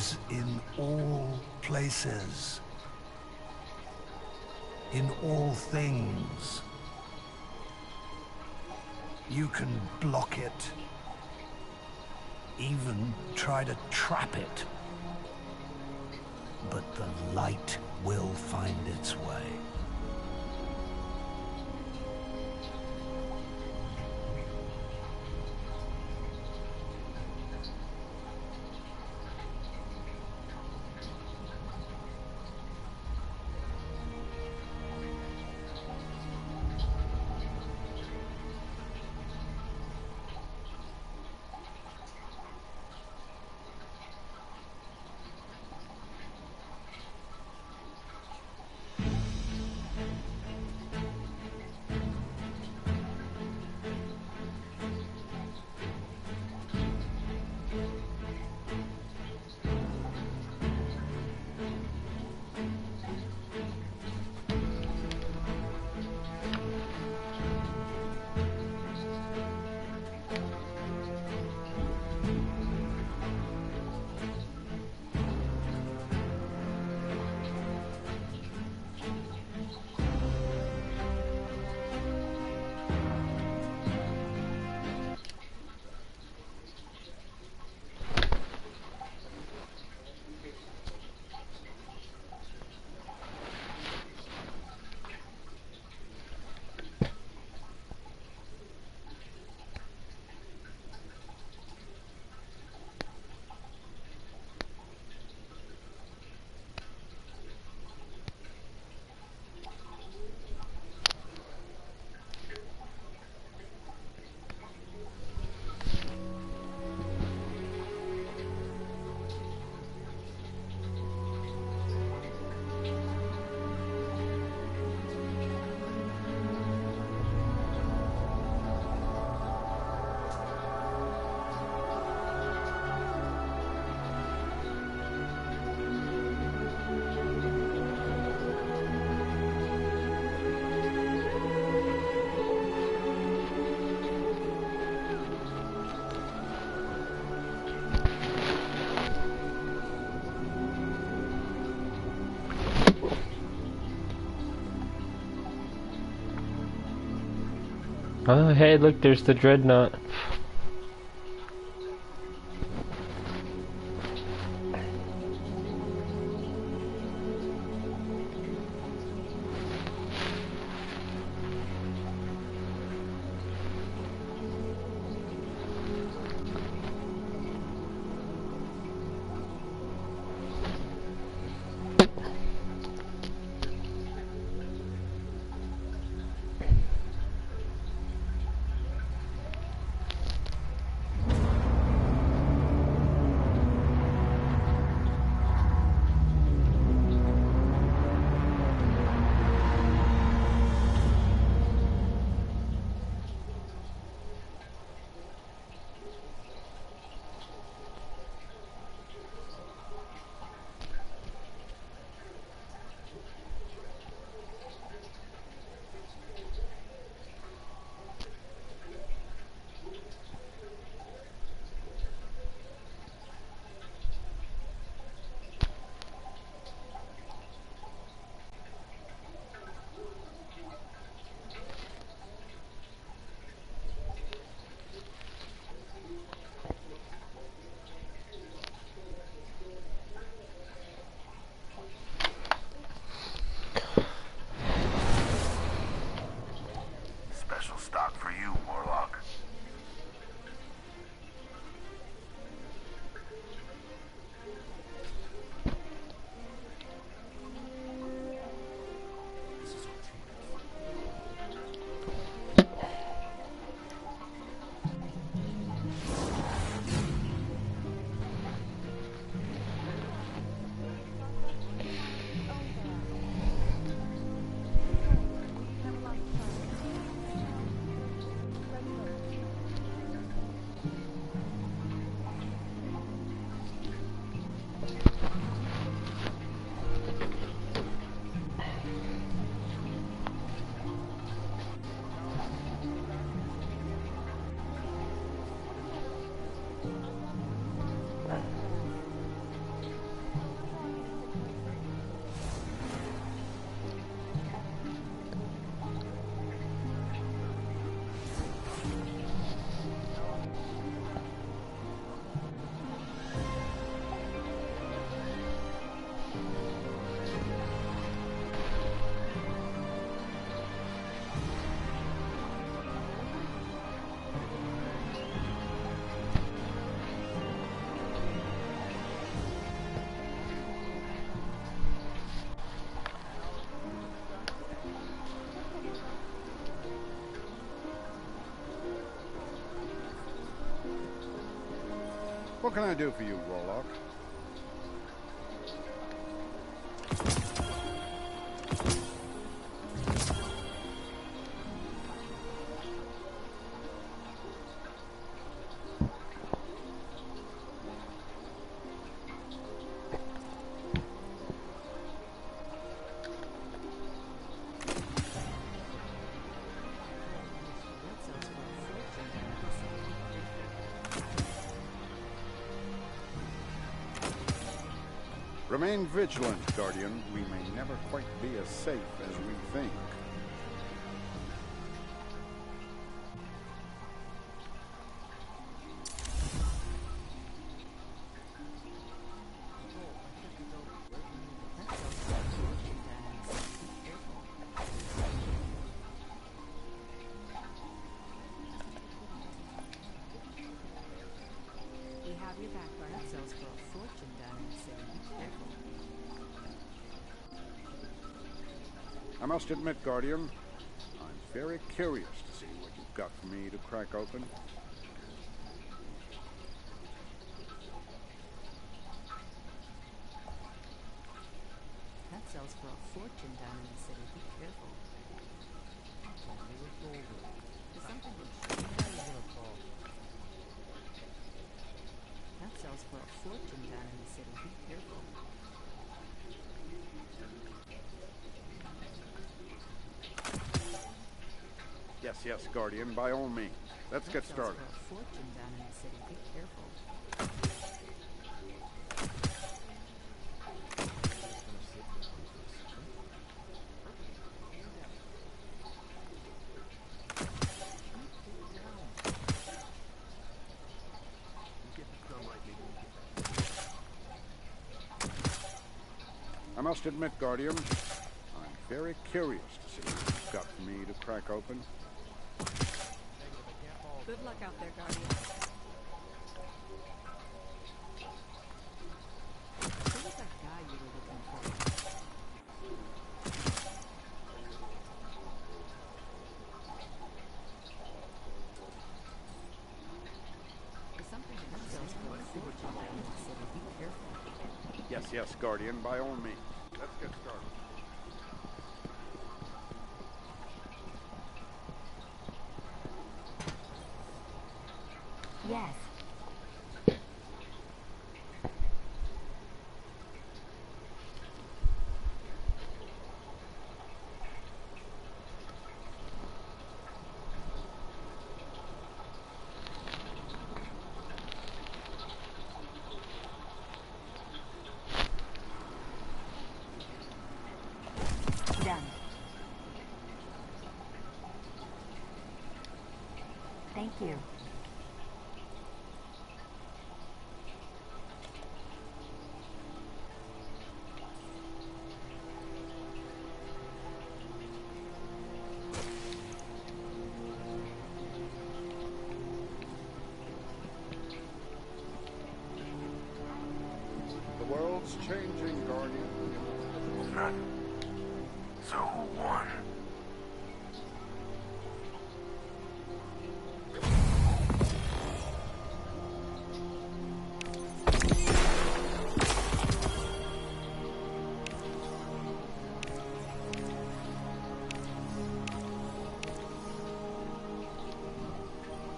is in all places, in all things. You can block it, even try to trap it, but the light will find its way. Oh, hey, look, there's the dreadnought. What can I do for you, Warlock? Remain vigilant, Guardian. We may never quite be as safe as we think. I must admit, Guardian, I'm very curious to see what you've got for me to crack open. That sells for a fortune down in the city. Be careful. There's something that sells for a fortune down in the city. Be careful. Yes, Guardian, by all means. Let's get started. For a fortune down in the city. Be careful. I must admit, Guardian, I'm very curious to see what you've got for me to crack open. Good luck out there, Guardian. Who was that guy you were looking for? There's something that sells for a fortune down in the city. Be careful. Yes, Guardian, by all means. Let's get started. Yes. Done. Thank you. The world's changing, Guardian. Not so one.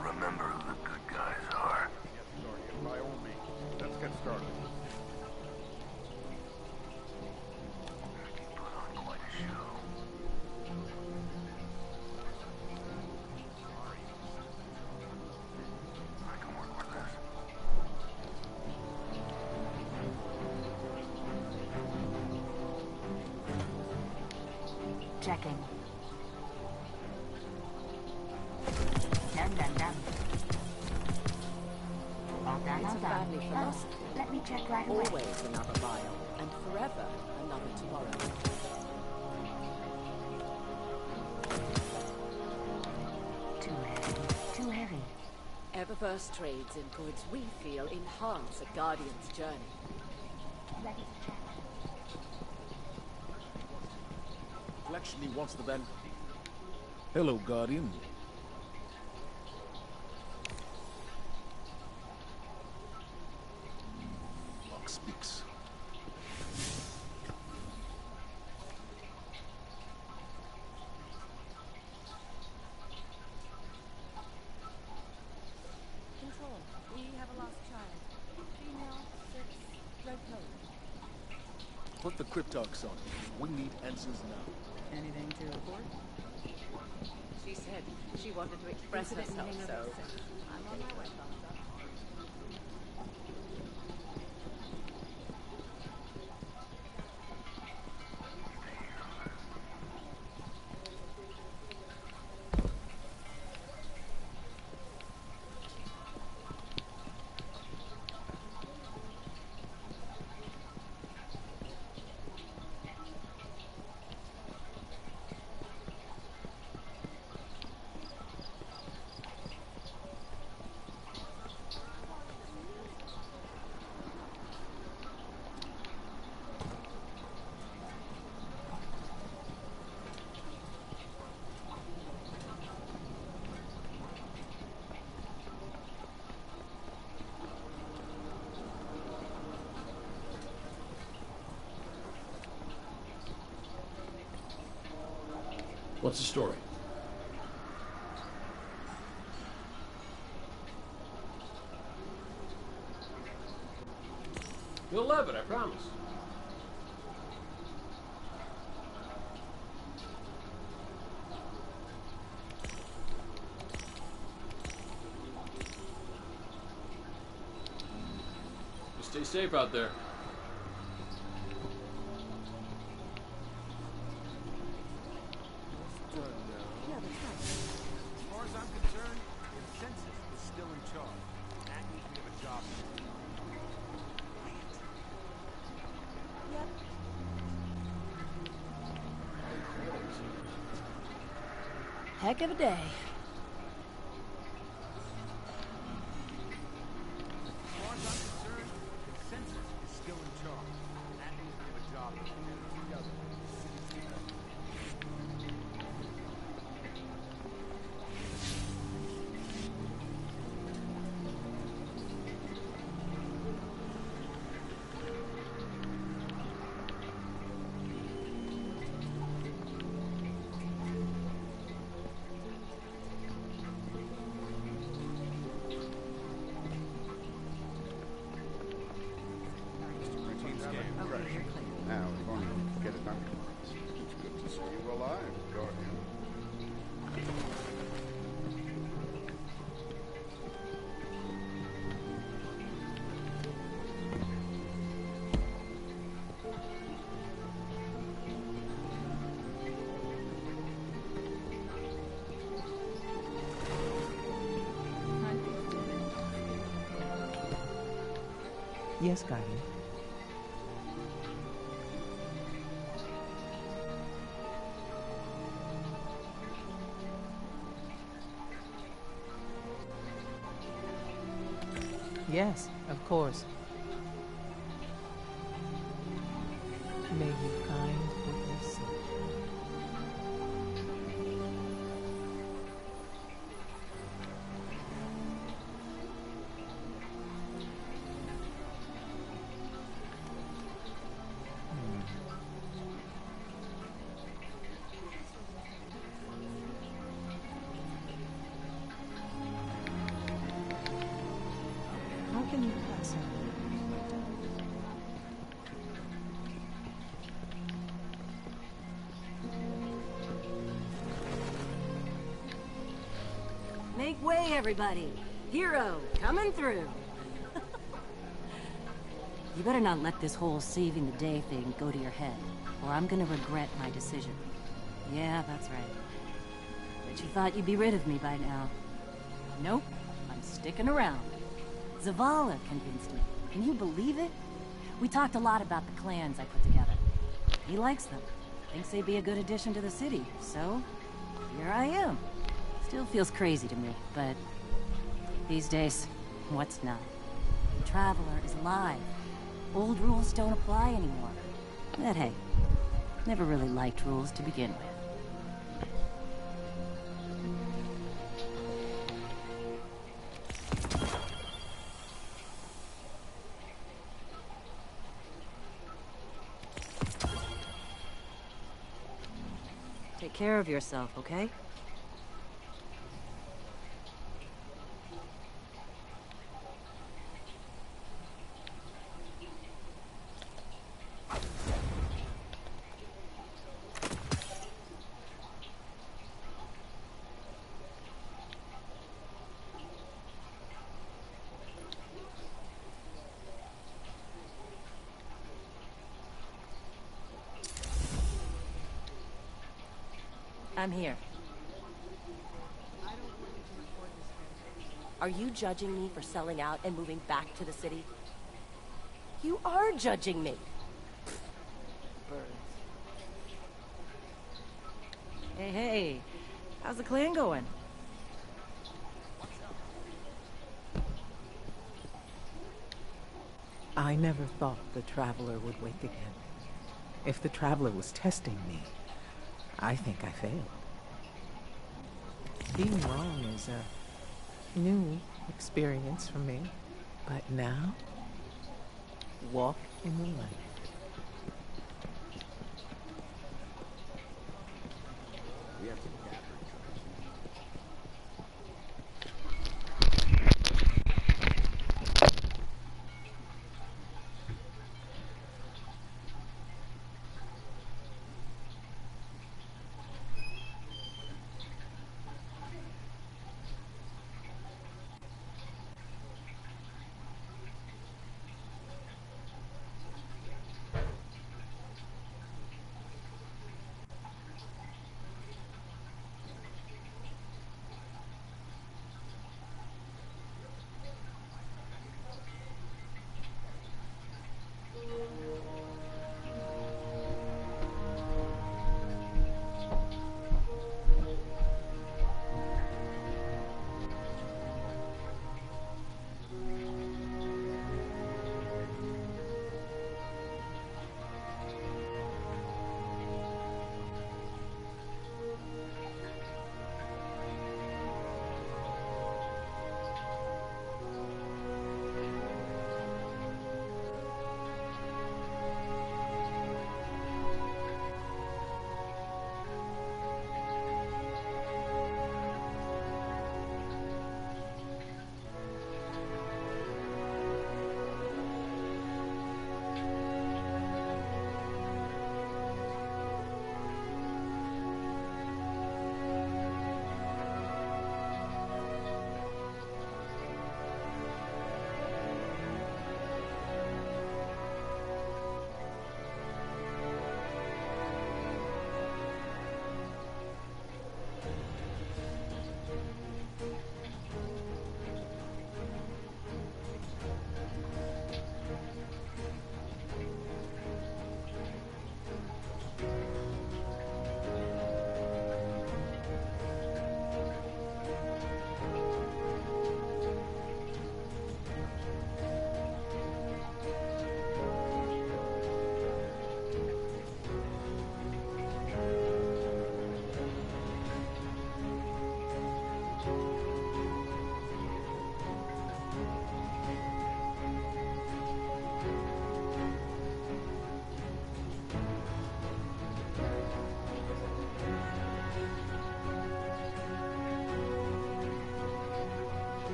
Remember who the good guys are. Yes, Guardian, by all means. Let's get started. Put on quite a show. I can work with this. Checking. Done. All done. Family philosophy. Let me check right away. Always another mile, and forever another tomorrow. Too heavy. Eververse trades in goods we feel enhance a Guardian's journey. Ready to check. Collection he wants the then. Hello, Guardian. Put the cryptox on. We need answers now. Anything to report? She said she wanted to express herself, so I'm on my way. What's the story? You'll love it, I promise. You stay safe out there. Heck of a day. Now, as long as you get it done, it's good to see you alive, Guardian. Yes, Guardian. Yes, of course. May you kind with your soul. How can you pass her? Make way, everybody. Hero, coming through. You better not let this whole saving the day thing go to your head, or I'm gonna regret my decision. Yeah, that's right. Bet you thought you'd be rid of me by now. Nope, I'm sticking around. Zavala convinced me. Can you believe it? We talked a lot about the clans I put together. He likes them. Thinks they'd be a good addition to the city. So, here I am. Still feels crazy to me, but these days, what's not? The Traveler is alive. Old rules don't apply anymore. But hey, never really liked rules to begin with. Take care of yourself, okay? I'm here. Are you judging me for selling out and moving back to the city? You are judging me. Birds. Hey, hey. How's the clan going? I never thought the Traveler would wake again. If the Traveler was testing me, I think I failed. Being wrong is a new experience for me. But now, walk in the light. We have to gather.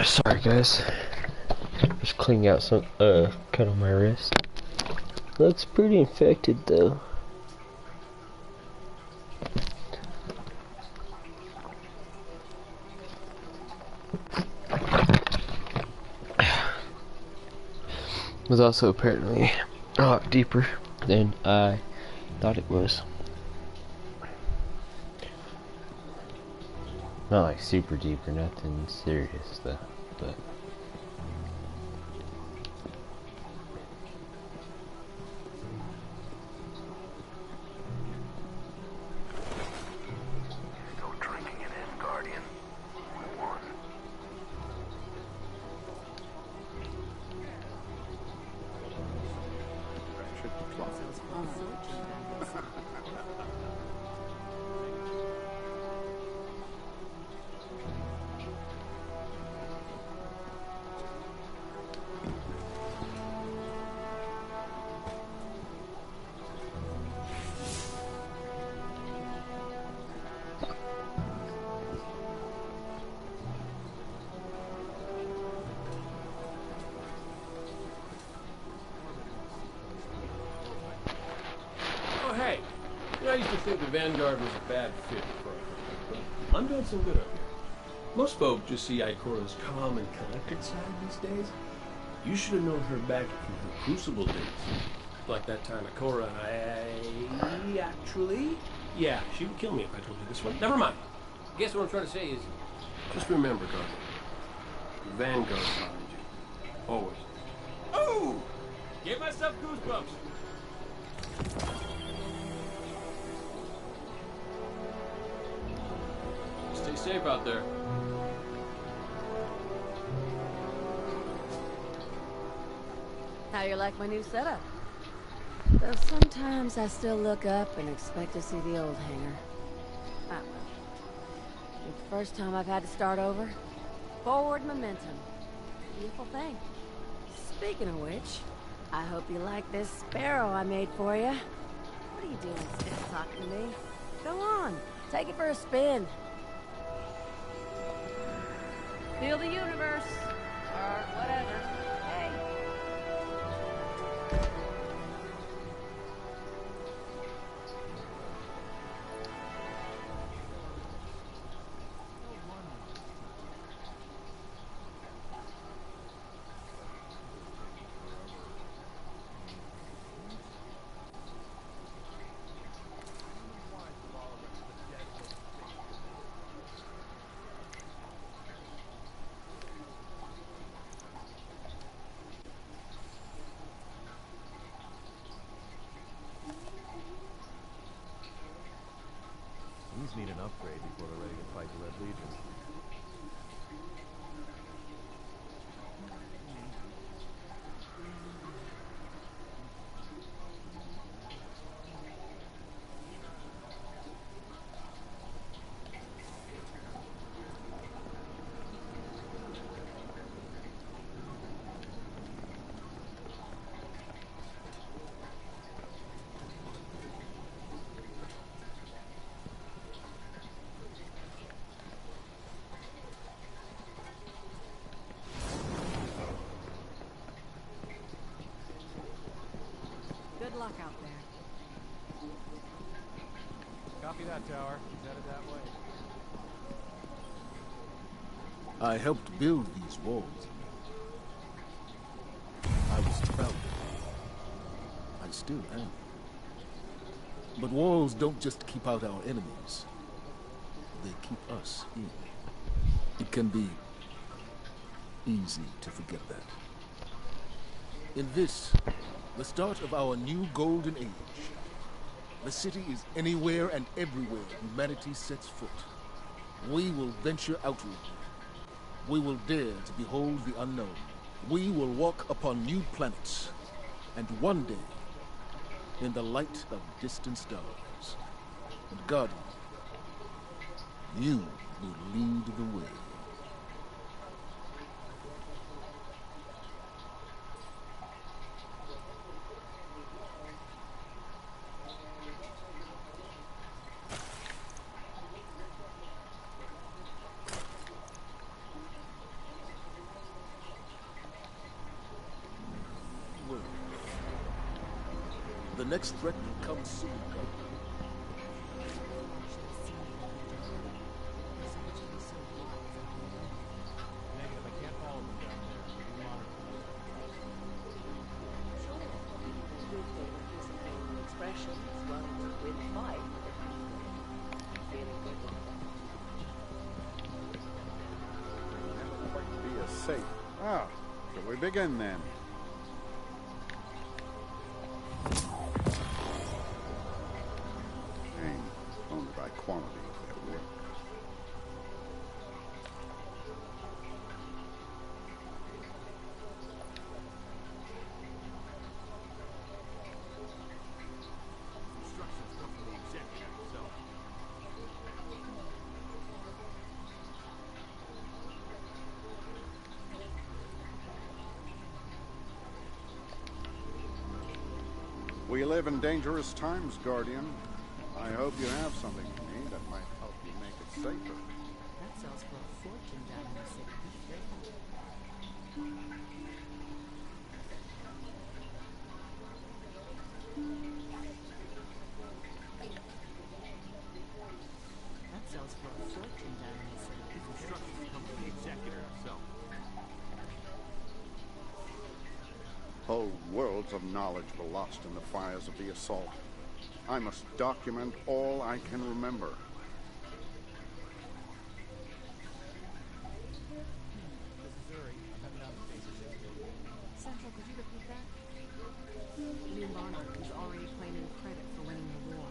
Sorry guys. Just cleaning out some cut on my wrist. Looks pretty infected though. Was also apparently a lot deeper than I thought it was. Not like super deep or nothing serious though, but Still drinking it in, Guardian. We won. Oh, hey. I used to think the Vanguard was a bad fit for us, but I'm doing some good up here. Most folk just see Ikora's calm and collected side these days. You should have known her back in her Crucible days. Like that time Ikora and I... actually... Yeah, she would kill me if I told you this one. Never mind. I guess what I'm trying to say is... just remember, Guardian. The Vanguard's behind you. Always. Oh! Gave myself goosebumps. Stay safe out there. How you like my new setup? Though sometimes I still look up and expect to see the old hangar. Ah, well. It's the first time I've had to start over. Forward momentum. Beautiful thing. Speaking of which, I hope you like this sparrow I made for you. What are you doing still talking to me? Go on, take it for a spin. Feel the universe. Or whatever. Hey. These need an upgrade before they're ready to fight the Red Legion. Good luck out there. Copy that, Tower. He's headed that way. I helped build these walls. I was proud of it. I still am. But walls don't just keep out our enemies. They keep us in. It can be easy to forget that. In this, the start of our new golden age, the city is anywhere and everywhere humanity sets foot. We will venture outward. We will dare to behold the unknown. We will walk upon new planets. And one day, in the light of distant stars, and Guardian, you will lead the way. next threat will come soon, Guardian. Negative, I can't follow them down there. We monitor them. Sure. Good thing with his facial expressions, well, with fight, feeling good with that. Never quite be as safe. Ah, shall we begin then? Aim only by quantity of their work. Instructions come from the executive himself. We live in dangerous times, Guardian. I hope you have something for me that might help you make it safer. That sells for a fortune down in the city. That sells for a fortune down in the city. Instructions come from the executive himself. Whole worlds of knowledge were lost in the fires of the assault. I must document all I can remember. Central, could you repeat that? New monarch is already claiming credit for winning the war.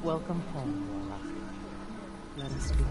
Welcome home, Warlock. Let us speak.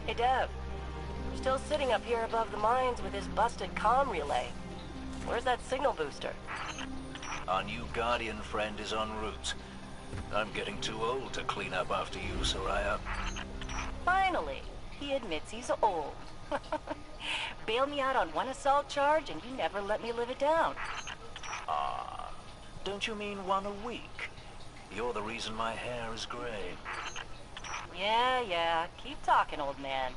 Hey, Dev. We're still sitting up here above the mines with this busted comm relay. Where's that signal booster? Our new Guardian friend is en route. I'm getting too old to clean up after you, Soraya. Finally, he admits he's old. Bailed me out on one assault charge, and you never let me live it down. Ah, don't you mean one a week? You're the reason my hair is gray. Yeah. Keep talking, old man.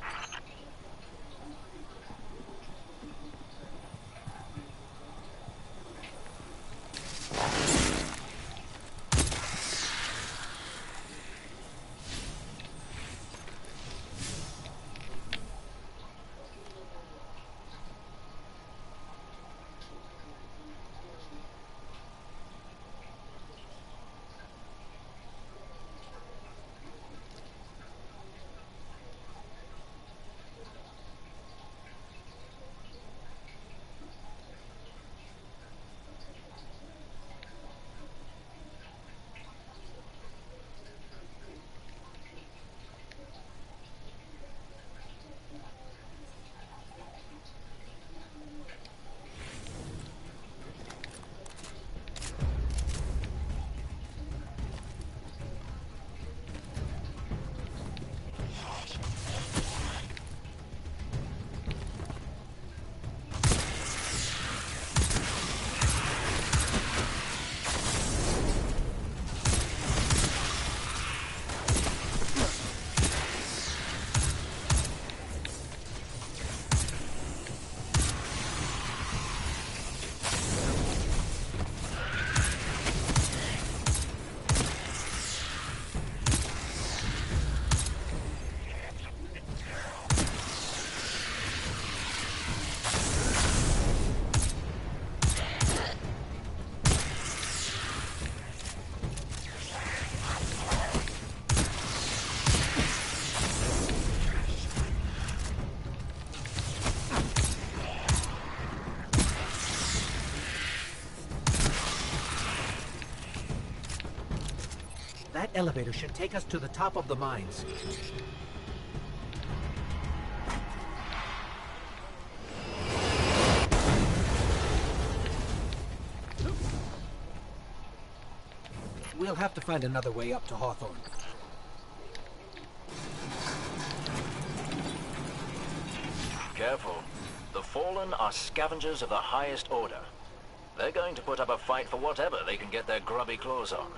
That elevator should take us to the top of the mines. We'll have to find another way up to Hawthorne. Careful. The Fallen are scavengers of the highest order. They're going to put up a fight for whatever they can get their grubby claws on.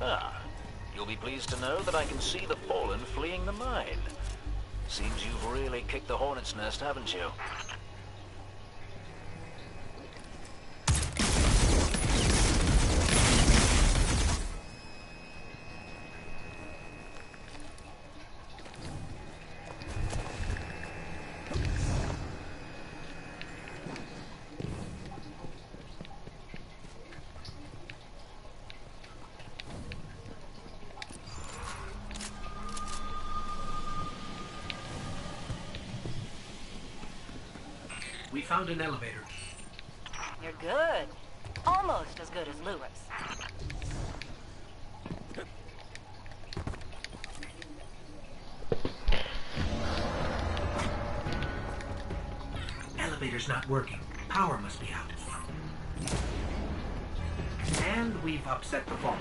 Ah, you'll be pleased to know that I can see the Fallen fleeing the mine. Seems you've really kicked the hornet's nest, haven't you? We found an elevator. You're good. Almost as good as Lewis. Elevator's not working. Power must be out. And we've upset the Fallen.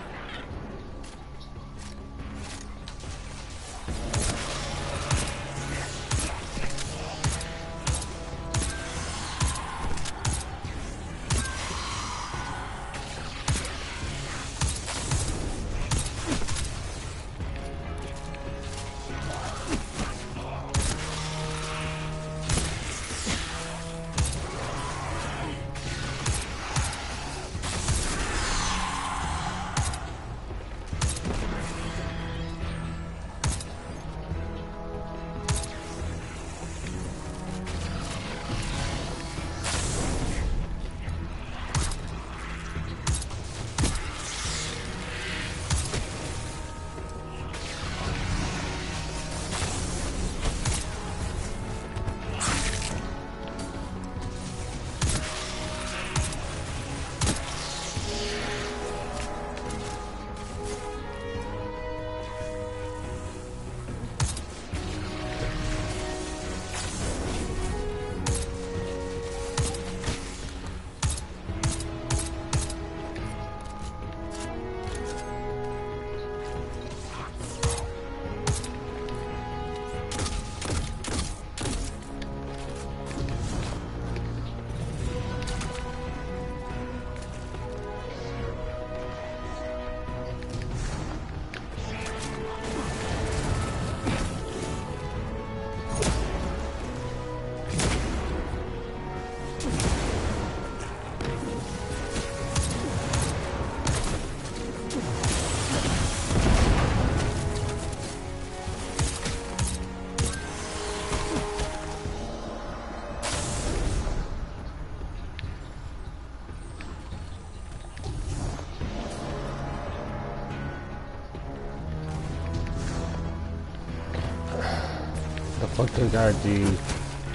What they gotta do.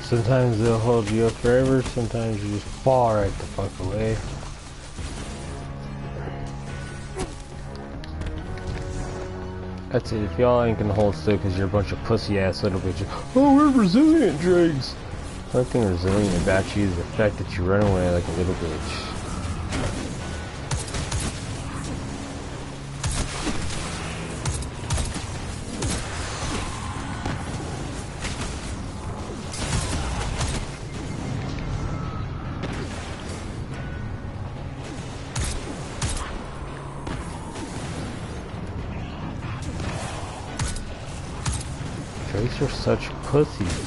Sometimes they'll hold you up forever, sometimes you just fall right the fuck away. That's it, if y'all ain't gonna hold still because you're a bunch of pussy ass little bitches. Oh, we're resilient dregs! The only thing resilient about you is the fact that you run away like a little bitch. You're such pussies.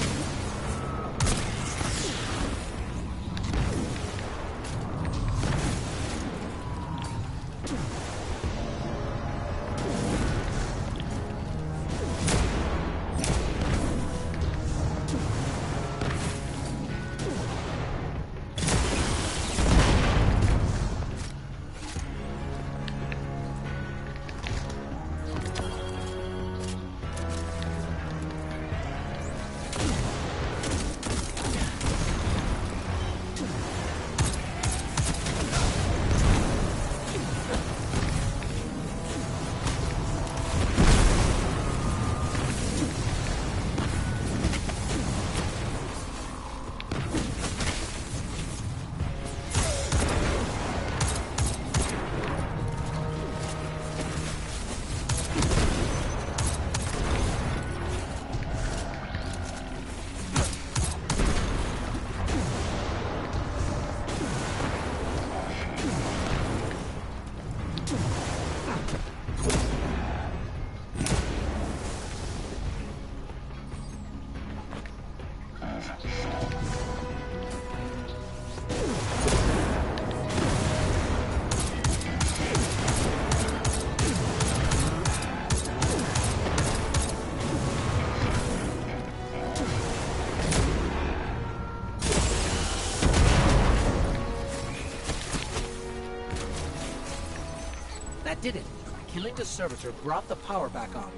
did it! Killing the servitor brought the power back on.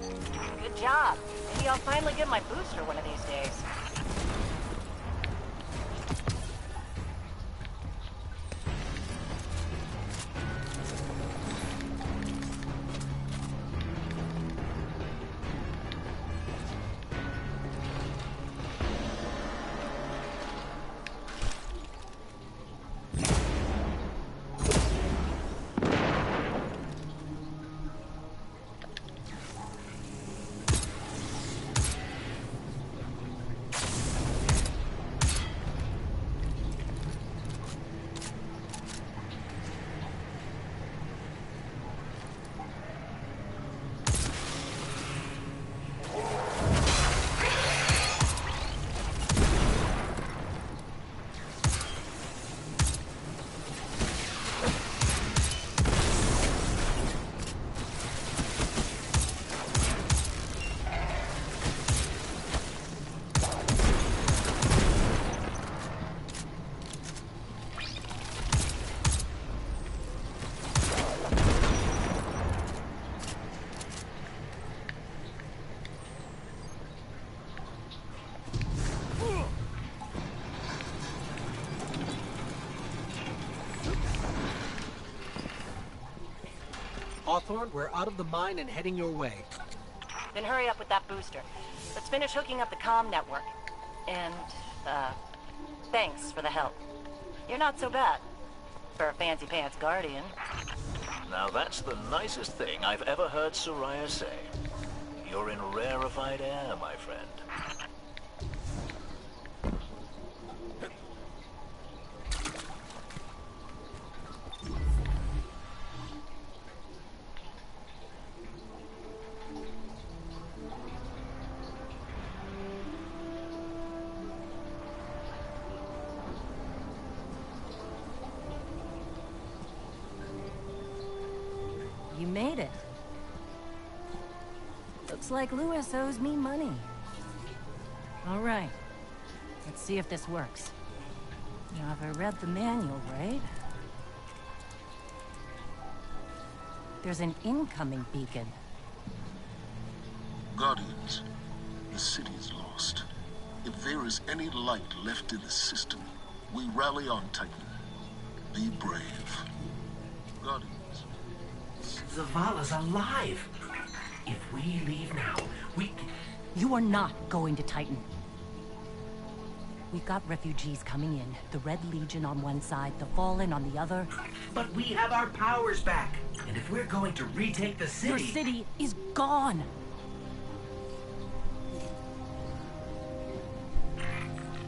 Good job. Maybe I'll finally get my booster one of these days. Hawthorne, we're out of the mine and heading your way. Then hurry up with that booster. Let's finish hooking up the comm network. And, thanks for the help. You're not so bad. For a fancy pants guardian. Now that's the nicest thing I've ever heard Soraya say. You're in rarefied air, my friend. You made it. Looks like Lewis owes me money. All right. Let's see if this works. Now, if I read the manual right... There's an incoming beacon. Guardians, the city's lost. If there is any light left in the system, we rally on Titan. Be brave. Guardians. Zavala's alive! If we leave now, we... You are not going to Titan. We've got refugees coming in. The Red Legion on one side, the Fallen on the other. But we have our powers back. And if we're going to retake the city... Your city is gone!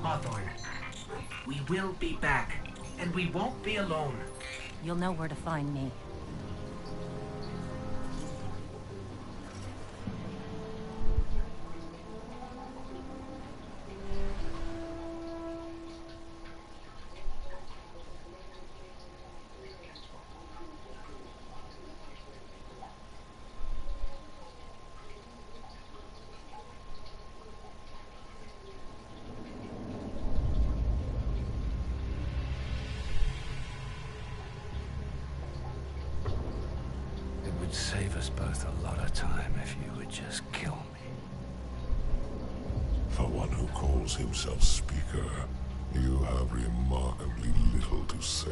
Hawthorne, we will be back. And we won't be alone. You'll know where to find me. Save us both a lot of time if you would just kill me. For one who calls himself Speaker, you have remarkably little to say.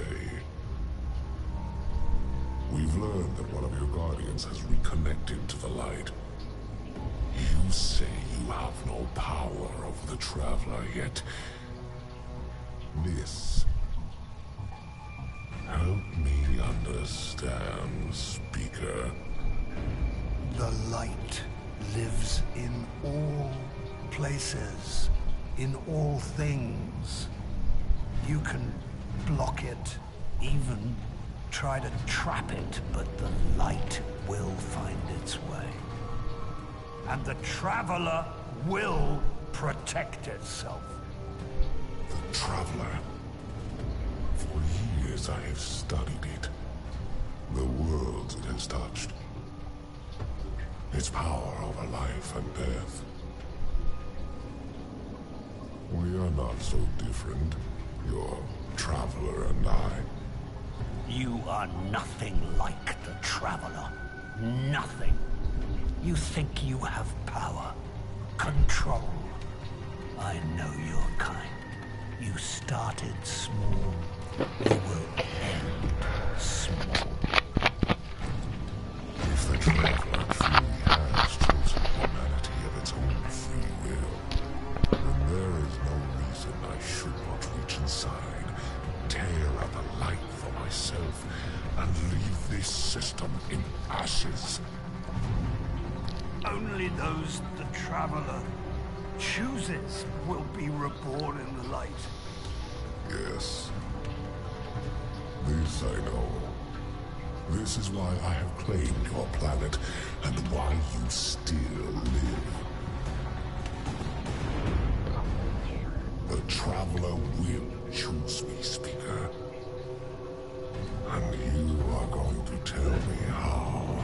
We've learned that one of your guardians has reconnected to the light. You say you have no power over the Traveler, yet... This... Help me understand, Speaker. The light lives in all places, in all things. You can block it, even try to trap it, but the light will find its way. And the Traveler will protect itself. The Traveler. For years I have studied it. The worlds it has touched. Its power over life and death. We are not so different, your Traveler and I. You are nothing like the Traveler. Nothing. You think you have power, control. I know your kind. You started small. You will end small. If the Traveler truly has chosen humanity of its own free will, then there is no reason I should not reach inside, tear out the light for myself, and leave this system in ashes. Only those the Traveler chooses will be reborn in the light. Yes. This I know. This is why I have claimed your planet, and why you still live. The Traveler will choose me, Speaker. And you are going to tell me how.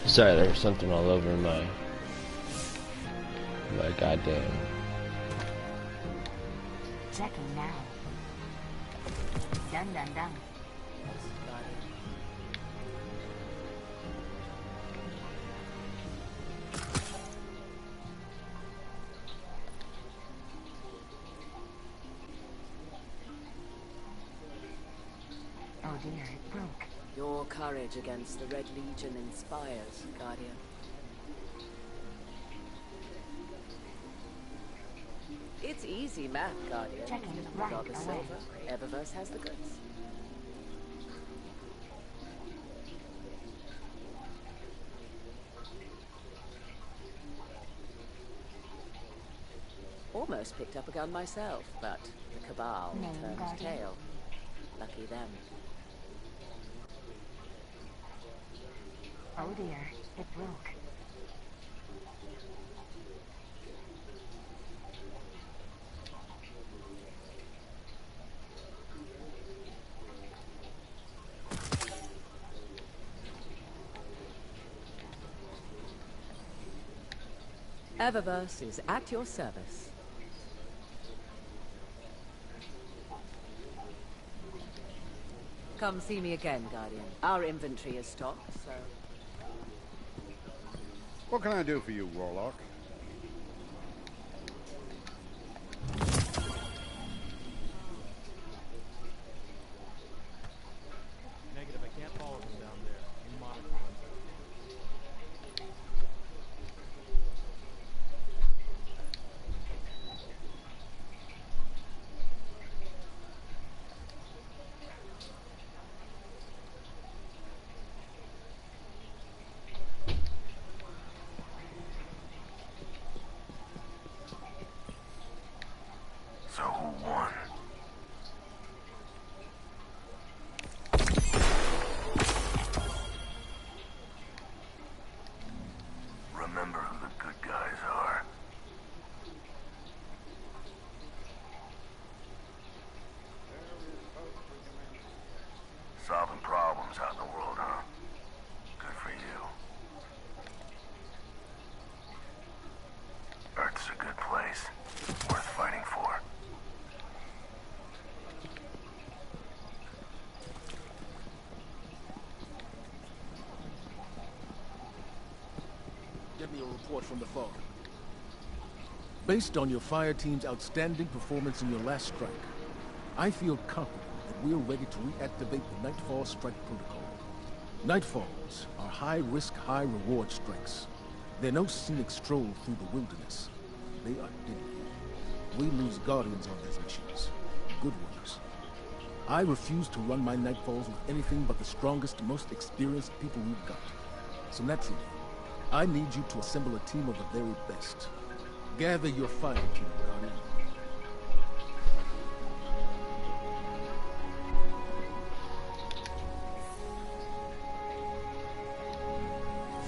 Sorry, there was something all over my goddamn. Checking now. Done, done, done. Oh dear, it broke. Your courage against the Red Legion inspires, Guardian. It's easy math, Guardian. We got the silver, Eververse has the goods. Almost picked up a gun myself, but the Cabal turned tail. Lucky them. Oh dear, it broke. Eververse is at your service. Come see me again, Guardian. Our inventory is stocked, so... What can I do for you, Warlock? Negative, I can't follow them down there. You monitor them. So who won? Remember who the good guys are. Solving problems out in the world, huh? Good for you. Earth's a good place. Worth fighting for. Get me a report from the fog. Based on your fire team's outstanding performance in your last strike, I feel confident that we're ready to reactivate the Nightfall Strike Protocol. Nightfalls are high-risk, high-reward strikes. They're no scenic stroll through the wilderness. They are deadly. We lose Guardians on these missions. Good ones. I refuse to run my Nightfalls with anything but the strongest, most experienced people we've got. So naturally, I need you to assemble a team of the very best. Gather your fire team, Guardian.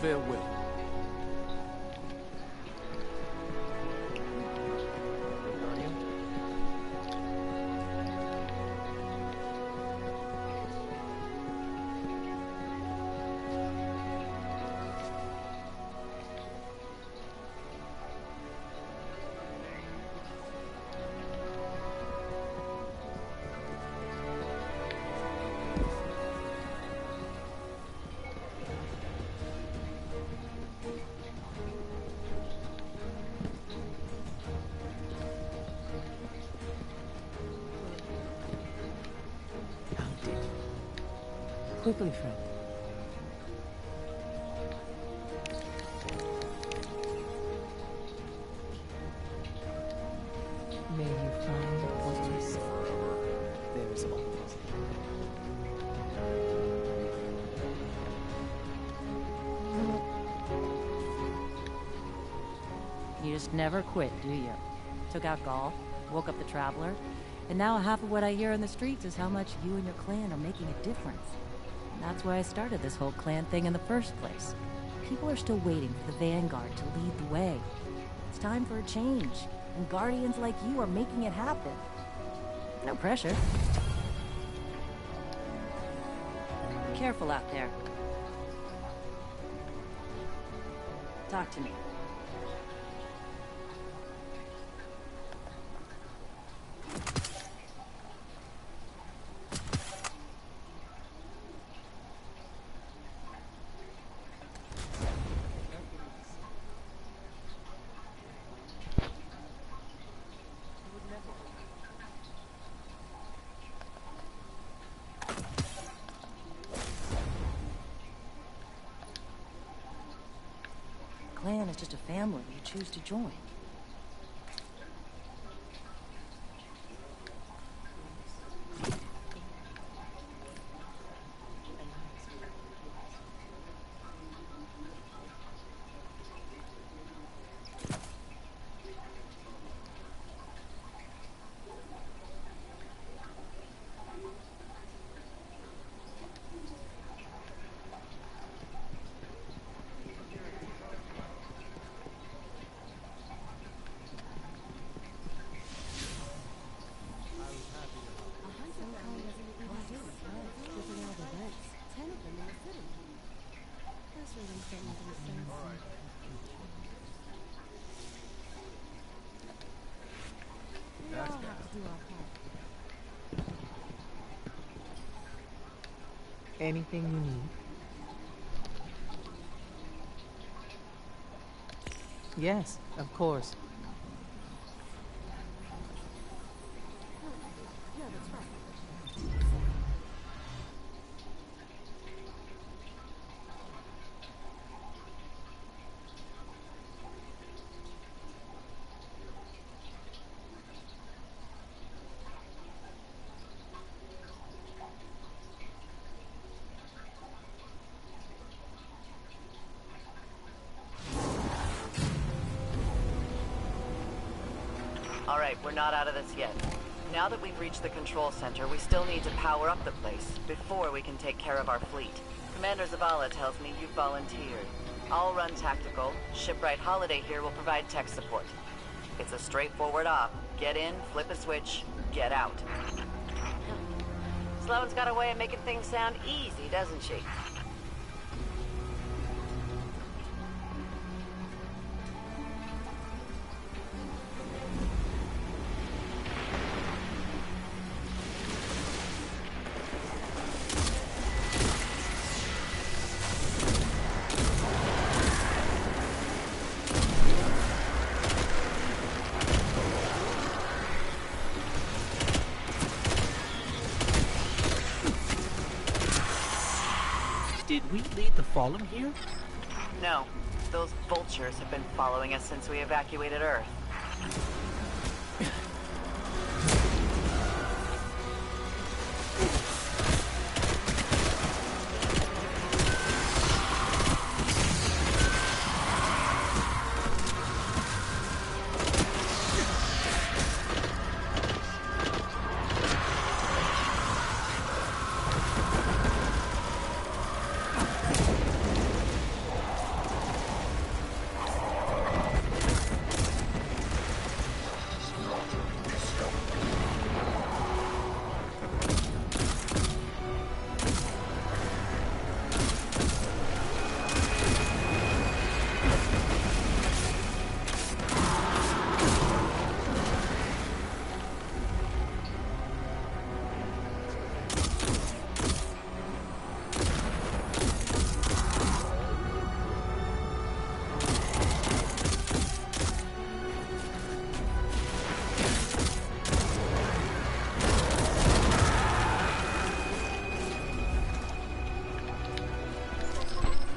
Farewell. Quickly, friend. May you find what you seek. There is always. You just never quit, do you? Took out Gaul, woke up the Traveler, and now half of what I hear in the streets is how much you and your clan are making a difference. And that's why I started this whole clan thing in the first place. People are still waiting for the Vanguard to lead the way. It's time for a change, and Guardians like you are making it happen. No pressure. Careful out there. Talk to me. Clan is just a family you choose to join. Anything you need? Yes, of course. Yeah, that's right. Alright, we're not out of this yet. Now that we've reached the control center, we still need to power up the place before we can take care of our fleet. Commander Zavala tells me you've volunteered. I'll run tactical. Shipwright Holiday here will provide tech support. It's a straightforward op. Get in, flip a switch, get out. Sloane's got a way of making things sound easy, doesn't she? Did we lead the Fallen here? No. Those vultures have been following us since we evacuated Earth.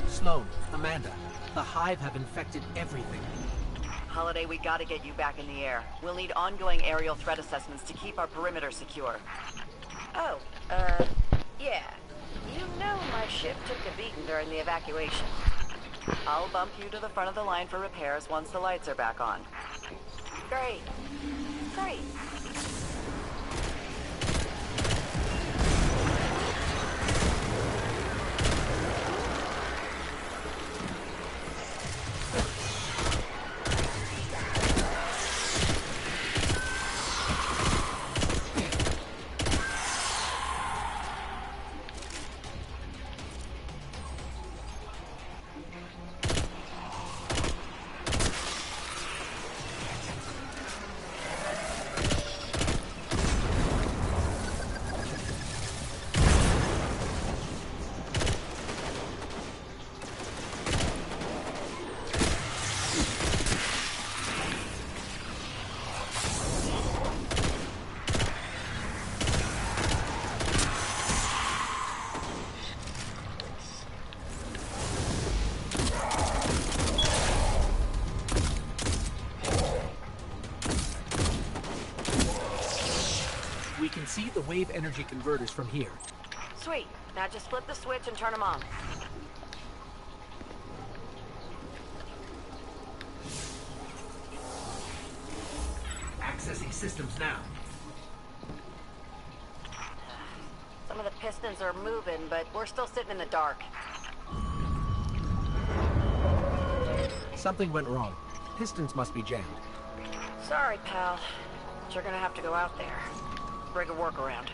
Sloane, Amanda, the Hive have infected everything. Holiday, we gotta get you back in the air. We'll need ongoing aerial threat assessments to keep our perimeter secure. Oh, yeah. You know my ship took a beating during the evacuation. I'll bump you to the front of the line for repairs once the lights are back on. Great. Great. We can see the wave energy converters from here. Sweet. Now just flip the switch and turn them on. Accessing systems now. Some of the pistons are moving, but we're still sitting in the dark. Something went wrong. Pistons must be jammed. Sorry, pal. But you're gonna have to go out there. Bring a workaround.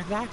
that?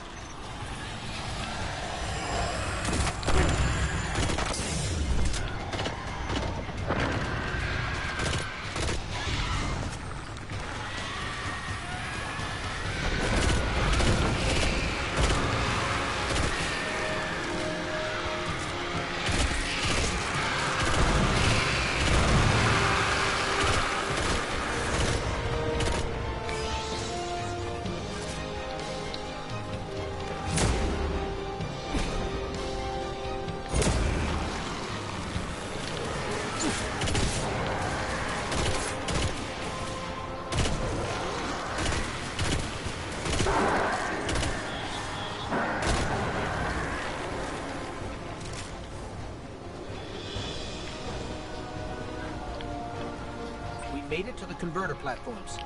Made it to the converter platforms.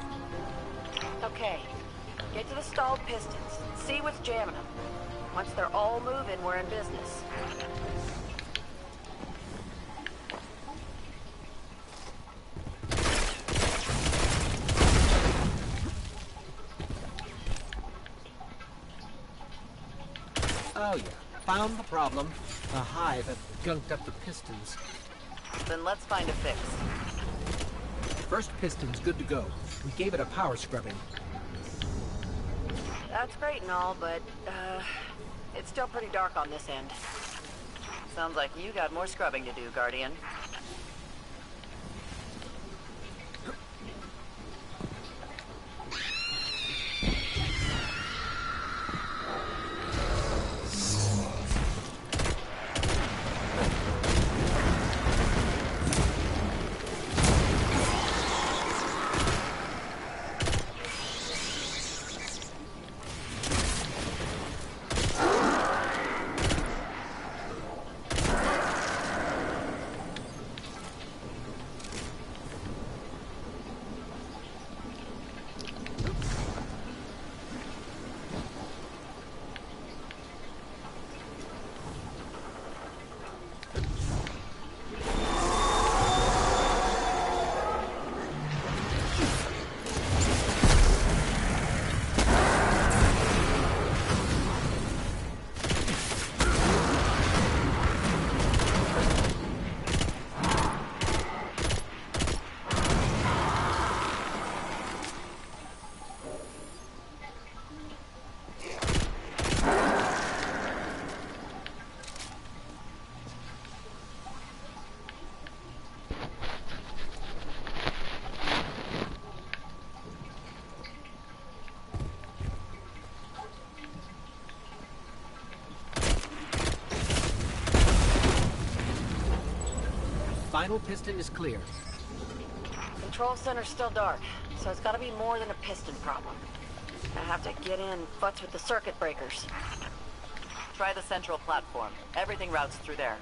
Okay. Get to the stalled pistons. See what's jamming them. Once they're all moving, we're in business. Oh yeah, found the problem. A hive had gunked up the pistons. Then let's find a fix. First piston's good to go. We gave it a power scrubbing. That's great and all, but, it's still pretty dark on this end. Sounds like you got more scrubbing to do, Guardian. Final piston is clear. Control center's still dark, so it's gotta be more than a piston problem. I have to get in, futz with the circuit breakers. Try the central platform. Everything routes through there.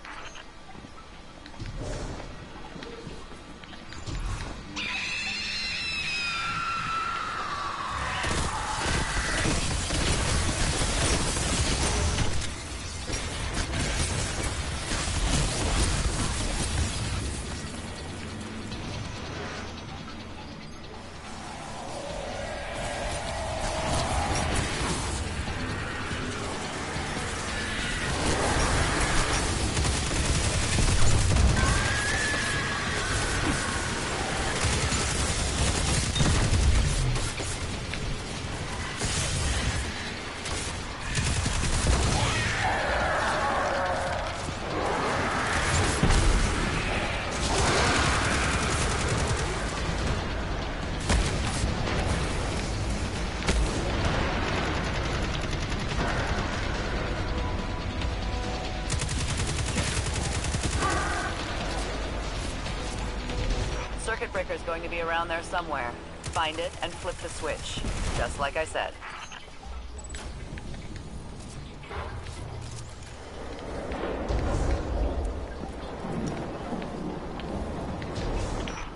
Circuit breaker's going to be around there somewhere. Find it and flip the switch, just like I said.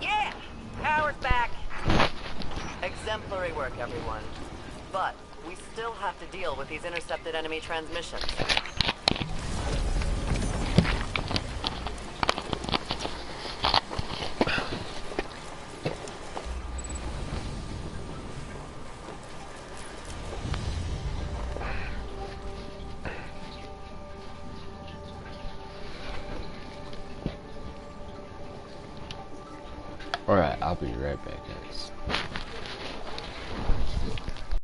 Yeah! Power's back! Exemplary work, everyone. But we still have to deal with these intercepted enemy transmissions. Alright, I'll be right back, guys.